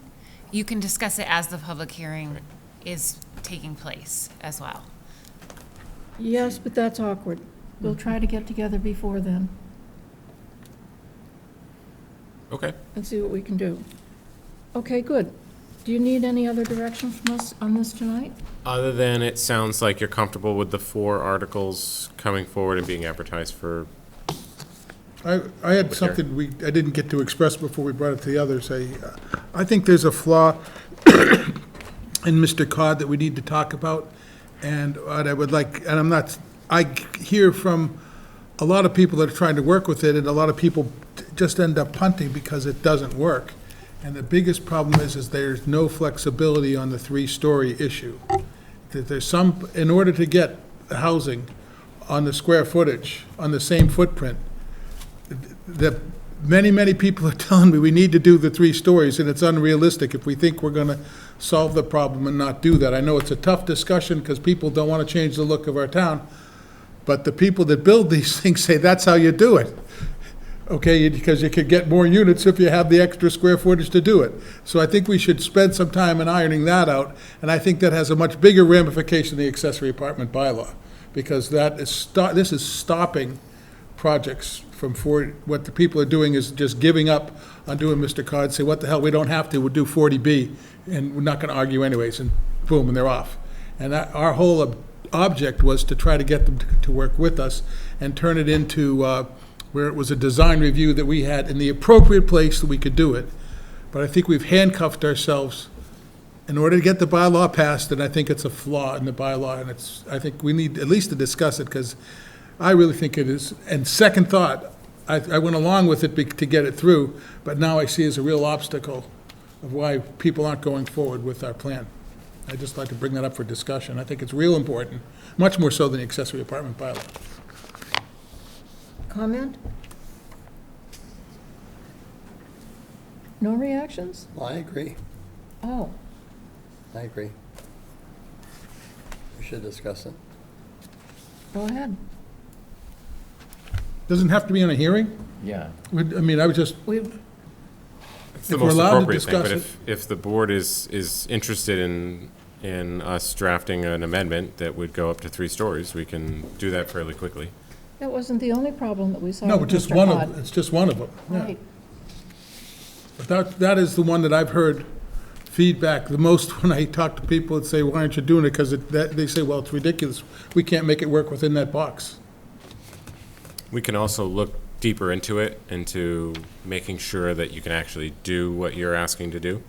You can discuss it as the public hearing is taking place as well. Yes, but that's awkward. We'll try to get together before then Okay. and see what we can do. Okay, good. Do you need any other direction from us on this tonight? Other than it sounds like you're comfortable with the 4 articles coming forward and being advertised for, I had something I didn't get to express before we brought it to the others. I think there's a flaw in Mr. Cod that we need to talk about, and what I would like, and I hear from a lot of people that are trying to work with it, and a lot of people just end up punting because it doesn't work. And the biggest problem is there's no flexibility on the 3-story issue. That there's in order to get the housing on the square footage, on the same footprint, that many people are telling me we need to do the 3 stories, and it's unrealistic if we think we're going to solve the problem and not do that. I know it's a tough discussion because people don't want to change the look of our town, but the people that build these things say that's how you do it. Okay, because you could get more units if you have the extra square footage to do it. So I think we should spend some time in ironing that out, and I think that has a much bigger ramification than the accessory apartment bylaw, because that is, this is stopping projects from, what the people are doing is just giving up on doing Mr. Cod, say, what the hell, we don't have to, we'll do 40B, and we're not gonna argue anyways, and boom, and they're off. And that, our whole object was to try to get them to work with us and turn it into, where it was a design review that we had in the appropriate place that we could do it. But I think we've handcuffed ourselves in order to get the bylaw passed, and I think it's a flaw in the bylaw, and I think we need at least to discuss it, because I really think it is. And second thought, I went along with it to get it through, but now I see as a real obstacle of why people aren't going forward with our plan. I'd just like to bring that up for discussion. I think it's real important, much more so than the accessory apartment bylaw. Comment? No reactions? I agree. Oh, I agree. We should discuss it. go ahead. Doesn't have to be on a hearing. Yeah. I mean, I was just, We've, It's the If we're most allowed to appropriate thing, but discuss if the board is interested in us drafting an amendment that would go up to 3 stories, we can do that fairly quickly. that wasn't the only problem that we saw no, with but just Mr. one Cod. of, it's just one of them. Yeah. Right. But that is the one that I've heard feedback the most when I talk to people that say, why aren't you doing it? Because they say, well, it's ridiculous. We can't make it work within that box. We can also look deeper into it, into making sure that you can actually do what you're asking to do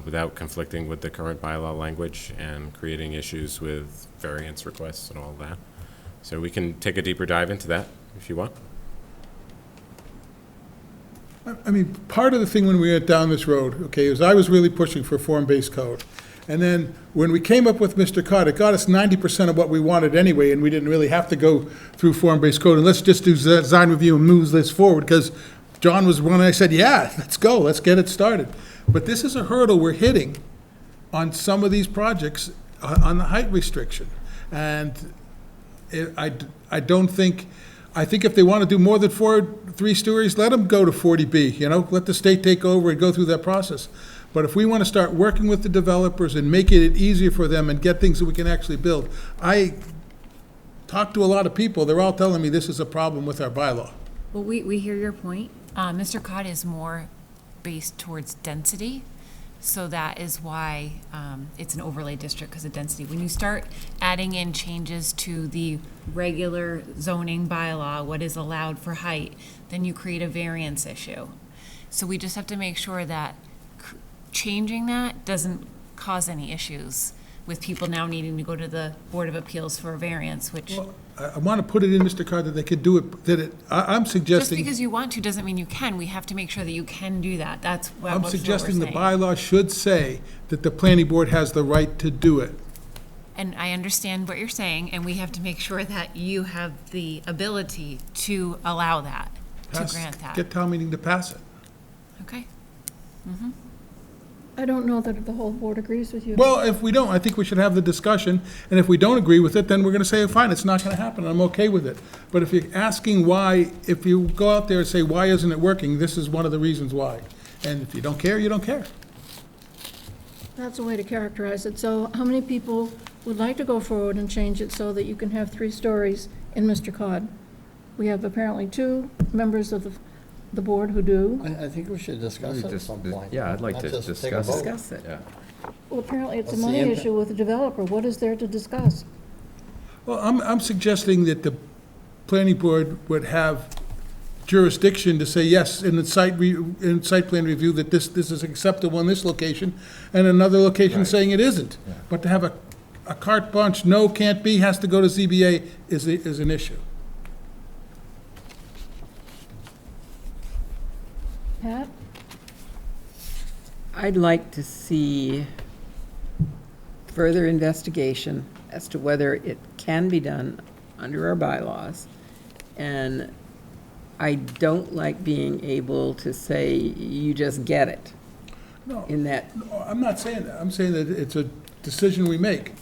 without conflicting with the current bylaw language and creating issues with variance requests and all of that. So we can take a deeper dive into that if you want. I mean, part of the thing when we went down this road, okay, is I was really pushing for form-based code. And then when we came up with Mr. Cod, it got us 90% of what we wanted anyway, and we didn't really have to go through form-based code. And let's just do design review and move this forward, because John was one, and I said, yeah, let's go, let's get it started. But this is a hurdle we're hitting on some of these projects on the height restriction. And I don't think, I think if they want to do more than 3 stories, let them go to 40B, you know, let the state take over and go through that process. But if we want to start working with the developers and making it easier for them and get things that we can actually build, I talked to a lot of people, they're all telling me this is a problem with our bylaw. Well, we hear your point. Mr. Cod is more based towards density, so that is why it's an overlay district, because of density. When you start adding in changes to the regular zoning bylaw, what is allowed for height, then you create a variance issue. So we just have to make sure that changing that doesn't cause any issues with people now needing to go to the Board of Appeals for a variance, which, Well, I want to put it in, Mr. Carr, that they could do it, I'm just suggesting. because you want to doesn't mean you can. We have to make sure that you can do that. That's what I'm we're suggesting the saying. bylaw should say that the planning board has the right to do it. And I understand what you're saying, and we have to make sure that you have the ability to allow that, to grant that. Get town meeting to pass it. Okay? I don't know that the whole board agrees with you. Well, if we don't, I think we should have the discussion, and if we don't agree with it, then we're gonna say, fine, it's not gonna happen, I'm okay with it. But if you're asking why, if you go out there and say, why isn't it working, this is one of the reasons why. And if you don't care, you don't care. That's a way to characterize it. So how many people would like to go forward and change it so that you can have 3 stories in Mr. Cod? We have apparently 2 members of the board who do. I think we should discuss it at some point. Yeah, I'd like Not to just take a discuss it. vote. Discuss it. Yeah. Well, apparently it's a What's the money impact? issue with the developer. What is there to discuss? Well, I'm suggesting that the planning board would have jurisdiction to say, yes, in the in site plan review, that this is acceptable in this location, and another location Right. saying it isn't. Yeah. But to have a carte blanche, no, can't be, has to go to ZBA is an issue. Pat? I'd like to see further investigation as to whether it can be done under our bylaws. And I don't like being able to say, you just get it, No, in that, I'm not saying that. I'm saying that it's a decision we make.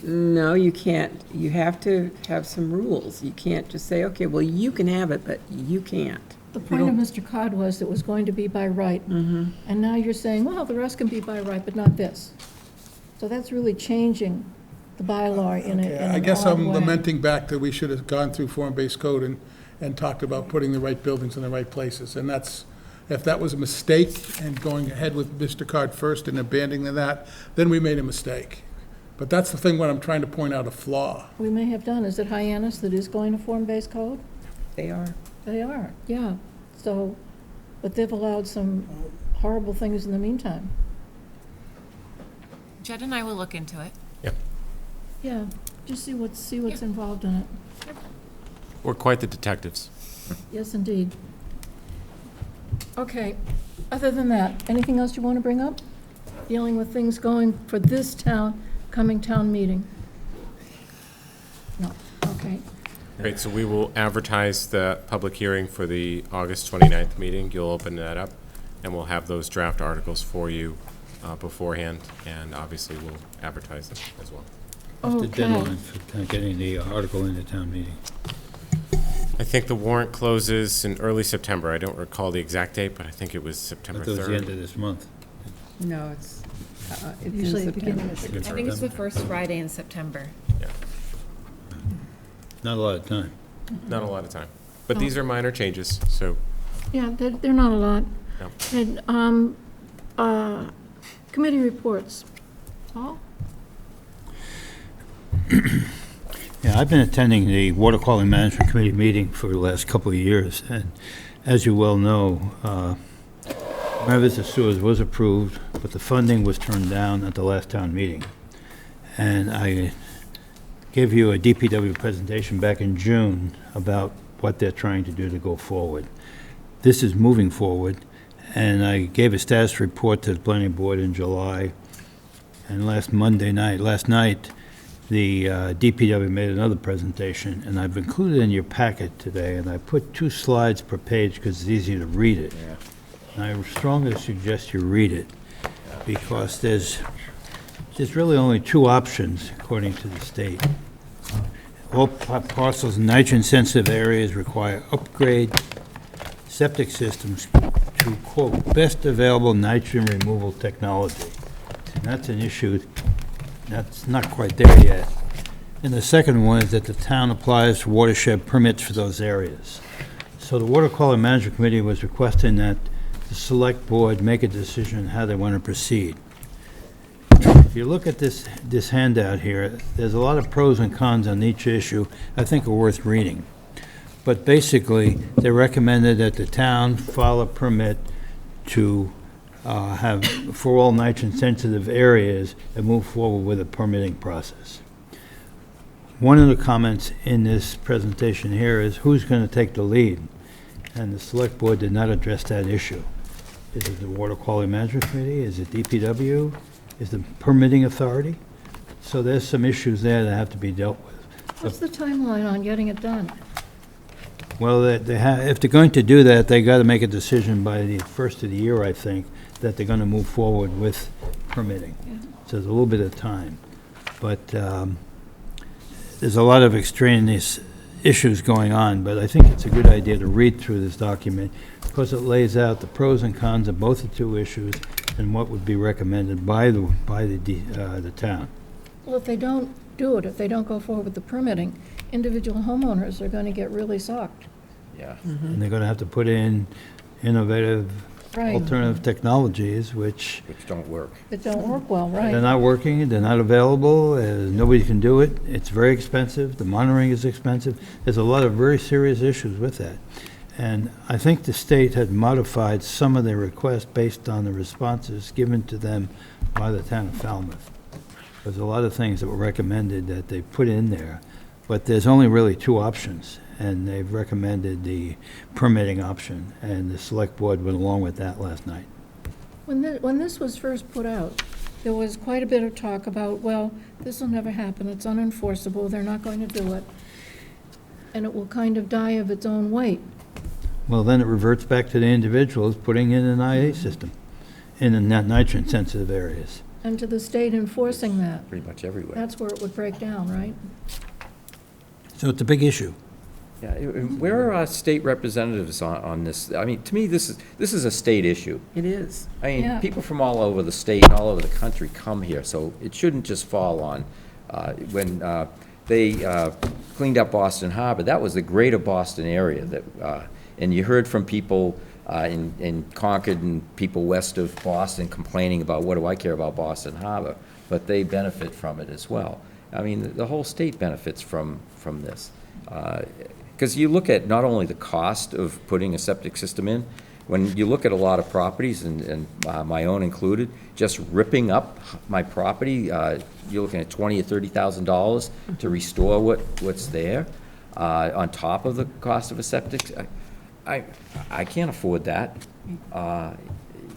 No, you can't. You have to have some rules. You can't just say, okay, well, you can have it, but you can't. The point of Mr. Cod was it was going to be by right. Mm-hmm. And now you're saying, well, the rest can be by right, but not this. So that's really changing the bylaw in Okay, an I guess odd I'm way. lamenting back that we should have gone through form-based code and talked about putting the right buildings in the right places. And that's, if that was a mistake and going ahead with Mr. Card first and abandoning that, then we made a mistake. But that's the thing when I'm trying to point out a flaw. We may have done. Is it Hyannis that is going to form-based code? They are. They are, yeah. So, but they've allowed some horrible things in the meantime. Jed and I will look into it. Yeah, just see what's involved in it. We're quite the detectives. Yes, indeed. Okay, other than that, anything else you want to bring up? Dealing with things going for this coming town meeting? No, okay. Great, so we will advertise the public hearing for the August 29th meeting. You'll open that up, and we'll have those draft articles for you beforehand, and obviously we'll advertise them as well. What's the Okay. deadline for getting the article into town meeting? I think the warrant closes in early September. I don't recall the exact date, but I think it was I September thought it was the end 3rd. of this month. No, it's in Usually the beginning September. of It's I think it's the September. first Friday in September. Not a lot of time. Not a lot of time. But these are minor changes, so, Yeah, they're not a lot. no. And, committee reports. Paul? Yeah, I've been attending the Water Quality Management Committee meeting for the last couple of years, and as you well know, Rivers of Sewers was approved, but the funding was turned down at the last town meeting. And I gave you a DPW presentation back in June about what they're trying to do to go forward. This is moving forward, and I gave a status report to the planning board in July, and last night, the DPW made another presentation, and I've included in your packet today, and I put 2 slides per page because it's easy to read it. And I strongly suggest you read it, because there's really only 2 options, according to the state. All parcels in nitrogen-sensitive areas require upgrade septic systems to, quote, best available nitrogen removal technology. And that's an issue that's not quite there yet. And the second one is that the town applies for watershed permits for those areas. So the Water Quality Management Committee was requesting that the select board make a decision on how they want to proceed. If you look at this handout here, there's a lot of pros and cons on each issue I think are worth reading. But basically, they recommended that the town file a permit to have, for all nitrogen-sensitive areas, and move forward with a permitting process. One of the comments in this presentation here is who's going to take the lead? And the select board did not address that issue. Is it the Water Quality Management Committee? Is it DPW? Is the permitting authority? So there's some issues there that have to be dealt with. What's the timeline on getting it done? Well, if they're going to do that, they got to make a decision by the first of the year, I think, that they're going to move forward with permitting. So there's a little bit of time. But there's a lot of extraneous issues going on, but I think it's a good idea to read through this document because it lays out the pros and cons of both the 2 issues and what would be recommended by the town. Well, if they don't do it, if they don't go forward with the permitting, individual homeowners are going to get really socked. Yeah. And they're going to have to put in innovative Right. alternative technologies, which Which don't work. That don't work well, they're right? not working, they're not available, nobody can do it, it's very expensive, the monitoring is expensive. There's a lot of very serious issues with that. And I think the state had modified some of their requests based on the responses given to them by the town of Falmouth. There's a lot of things that were recommended that they put in there, but there's only really 2 options, and they've recommended the permitting option, and the select board went along with that last night. When this was first put out, there was quite a bit of talk about, well, this will never happen, it's unenforceable, they're not going to do it, and it will kind of die of its own weight. Well, then it reverts back to the individuals putting in an IA system in the nitrogen-sensitive areas. and to the state enforcing that. pretty much everywhere. That's where it would break down, right? So it's a big issue. Yeah, where are our state representatives on this? I mean, to me, this is a state issue. It is. I mean, Yeah. people from all over the state and all over the country come here, so it shouldn't just fall on, when they cleaned up Boston Harbor, that was the greater Boston area, that, and you heard from people in Concord and people west of Boston complaining about, what do I care about Boston Harbor? But they benefit from it as well. I mean, the whole state benefits from this. Because you look at not only the cost of putting a septic system in, when you look at a lot of properties, and my own included, just ripping up my property, you're looking at $20,000 or $30,000 to restore what's there, on top of the cost of a septic. I can't afford that.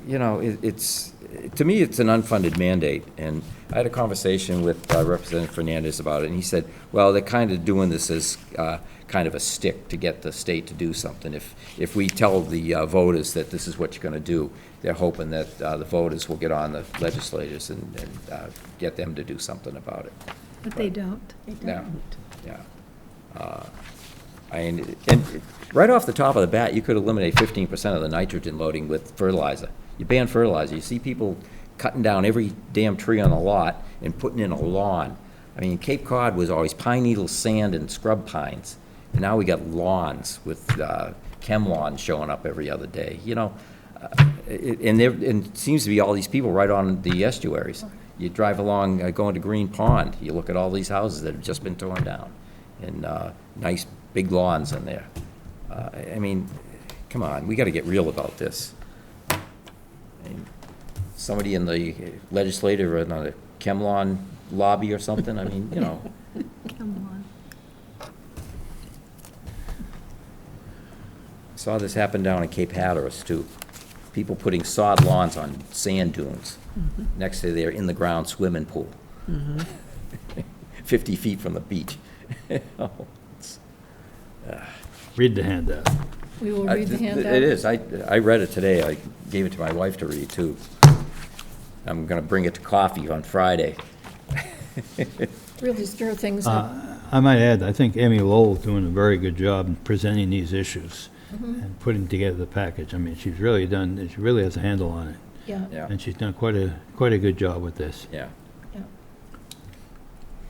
You know, to me, it's an unfunded mandate, and I had a conversation with Representative Fernandez about it, and he said, well, they're kind of doing this as kind of a stick to get the state to do something. If we tell the voters that this is what you're going to do, they're hoping that the voters will get on the legislators and get them to do something about it. But they don't. Yeah, yeah. And right off the top of the bat, you could eliminate 15% of the nitrogen loading with fertilizer. You ban fertilizer, you see people cutting down every damn tree on the lot and putting in a lawn. I mean, Cape Cod was always pine needles, sand, and scrub pines. And now we got lawns with chem lawns showing up every other day, you know. And it seems to be all these people right on the estuaries. You drive along, going to Green Pond, you look at all these houses that have just been torn down, and nice big lawns in there. I mean, come on, we got to get real about this. And somebody in the legislature or in the chem lawn lobby or something, I mean, you know. Come on. Saw this happen down in Cape Hatteras, too. People putting sod lawns on sand dunes next to their in-the-ground swimming pool. 50 feet from the beach. Oh, Read the handout. We will read the handout. It is. I read it today. I gave it to my wife to read, too. I'm going to bring it to coffee on Friday. Really stir things up. I might add, I think Amy Lowell's doing a very good job in presenting these issues and putting together the package. I mean, she really has a handle on it. Yeah. Yeah, And she's done quite a good job with this. yeah.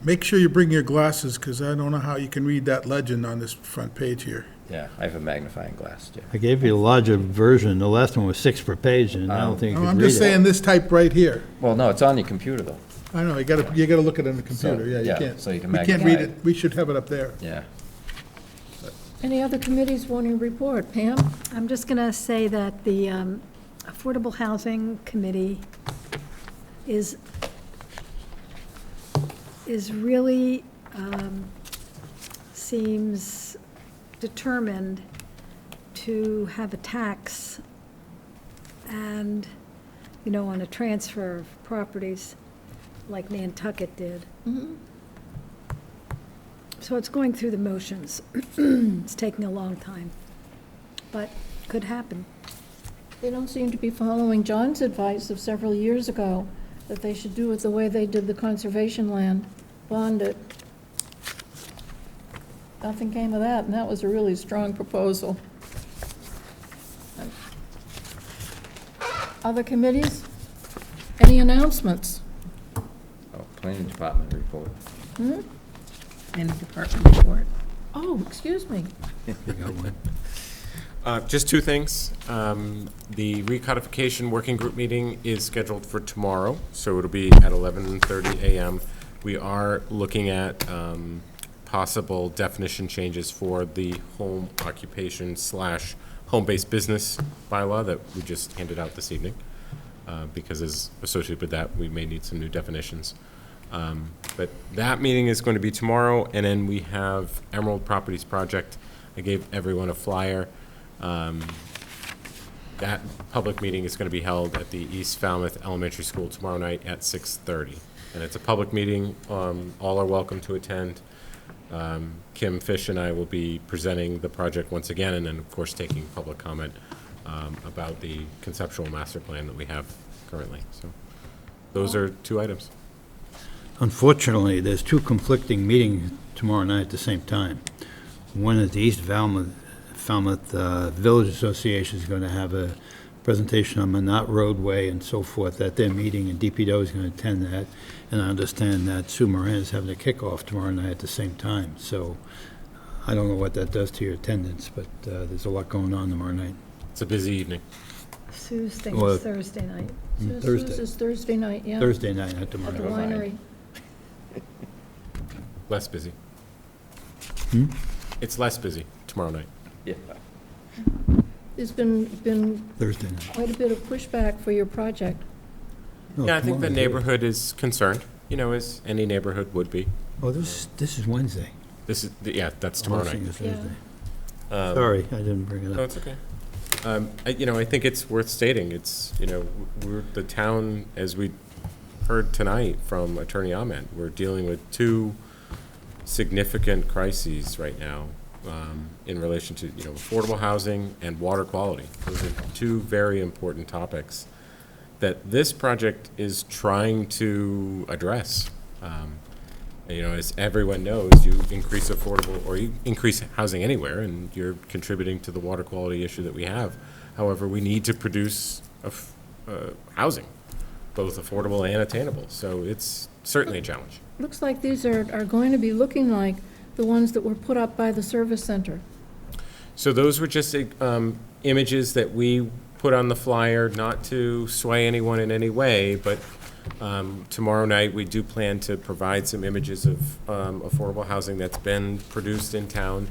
Make sure you bring your glasses, because I don't know how you can read that legend on this front page here. Yeah, I have a magnifying glass, too. I gave you a larger version. The last one was 6 per page, and I don't think you Oh, could I'm read just saying it. this type right here. Well, no, it's on your computer, though. I know, you gotta look at it on the computer, So, yeah, you yeah, can't. so you can We can't magnify read it. it, we should have it up there. Yeah. Any other committees wanting to report? Pam? I'm just going to say that the Affordable Housing Committee is really, seems determined to have a tax and, you know, on a transfer of properties like Nantucket did. So it's going through the motions. It's taking a long time, but could happen. They don't seem to be following John's advice of several years ago, that they should do it the way they did the conservation land, bond it. Nothing came of that, and that was a really strong proposal. Other committees? Any announcements? Oh, Planning Department report. Any department report. Oh, excuse me. Just two things. The recodification working group meeting is scheduled for tomorrow, so it'll be at 11:30 a.m. We are looking at possible definition changes for the home occupation / home-based business bylaw that we just handed out this evening, because as associated with that, we may need some new definitions. But that meeting is going to be tomorrow, and then we have Emerald Properties Project. I gave everyone a flyer. That public meeting is going to be held at the East Falmouth Elementary School tomorrow night at 6:30. And it's a public meeting. All are welcome to attend. Kim Fish and I will be presenting the project once again, and then, of course, taking public comment about the conceptual master plan that we have currently. So those are two items. Unfortunately, there's two conflicting meetings tomorrow night at the same time. One is the East Falmouth Village Association is going to have a presentation on Minot Roadway and so forth at their meeting, and DPW is going to attend that. And I understand that Sue Moran is having a kickoff tomorrow night at the same time. So I don't know what that does to your attendance, but there's a lot going on tomorrow night. It's a busy evening. Sue's thing Well, is Thursday night. Thursday. Sue's Thursday night, yeah. Thursday night, not tomorrow At the night. winery. Less busy. Hmm? It's less busy tomorrow night. There's been Thursday night. quite a bit of pushback for your project. No, Yeah, I think the tomorrow night. neighborhood is concerned, as any neighborhood would be. Oh, this is Wednesday. That's tomorrow Oh, I was night. thinking Thursday. Um, Sorry, I didn't bring it No, up. it's okay. I think it's worth stating, we're the town, as we heard tonight from Attorney Ahmed, we're dealing with two significant crises right now in relation to, affordable housing and water quality. Those are two very important topics that this project is trying to address. As everyone knows, you increase affordable, or you increase housing anywhere, and you're contributing to the water quality issue that we have. However, we need to produce housing, both affordable and attainable. So it's certainly a challenge. Looks like these are going to be looking like the ones that were put up by the service center. So those were just images that we put on the flyer, not to sway anyone in any way, but tomorrow night, we do plan to provide some images of affordable housing that's been produced in town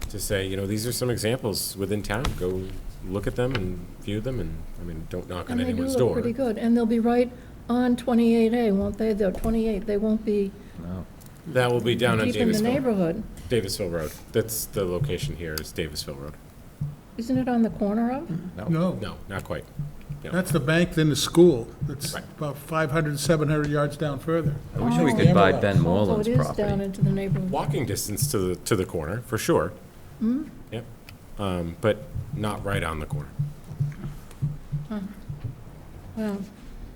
to say, these are some examples within town. Go look at them and view them, and don't knock on And they do anyone's look door. pretty good. And they'll be right on 28A, won't they? They're 28, they won't be No. That will be down on deep in the Davisville. neighborhood. Davisville Road. That's the location here, is Davisville Road. Isn't it on the corner of? No, No, not quite. No. that's the bank, then the school. It's Right. about 500, 700 yards down further. I wish Oh. we could buy Camelot. Ben So Moreland's it is down property. into the neighborhood. Walking distance to the corner, for sure. Yep. But not right on the corner. Well,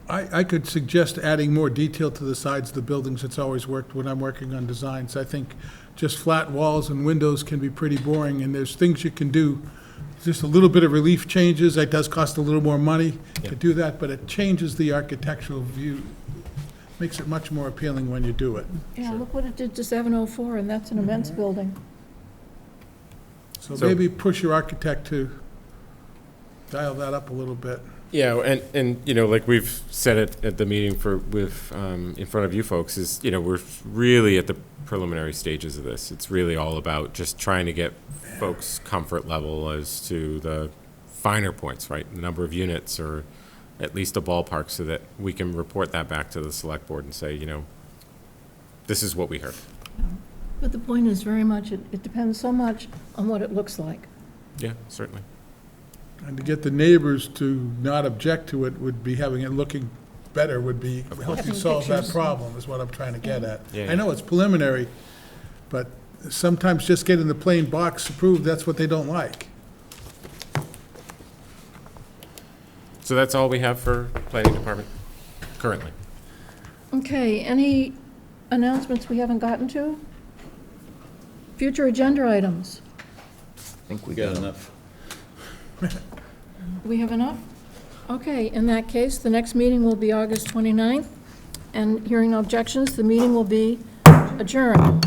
I could suggest adding more detail to the sides of the buildings. It's always worked when I'm working on designs. I think just flat walls and windows can be pretty boring, and there's things you can do. Just a little bit of relief changes. It does cost a little more money to Yeah. do that, but it changes the architectural view. Makes it much more appealing when you do it. yeah, look what it did to 704, and that's an immense building. So So- maybe push your architect to dial that up a little bit. Yeah, and like we've said it at the meeting in front of you folks, is, we're really at the preliminary stages of this. It's really all about just trying to get folks' comfort level as to the finer points, right? The number of units, or at least a ballpark, so that we can report that back to the select board and say, this is what we heard. But the point is very much, it depends so much on what it looks like. Yeah, certainly. And to get the neighbors to not object to it would be having it looking better, would be help you Having solve that pictures. problem, is what I'm trying to get at. Yeah, I know it's preliminary, but sometimes just getting the plain box approved, that's what they don't like. So that's all we have for planning department currently. Okay, any announcements we haven't gotten to? Future agenda items? I think we Got got enough. We have enough? Okay, in that case, the next meeting will be August 29th, and hearing no objections, the meeting will be adjourned.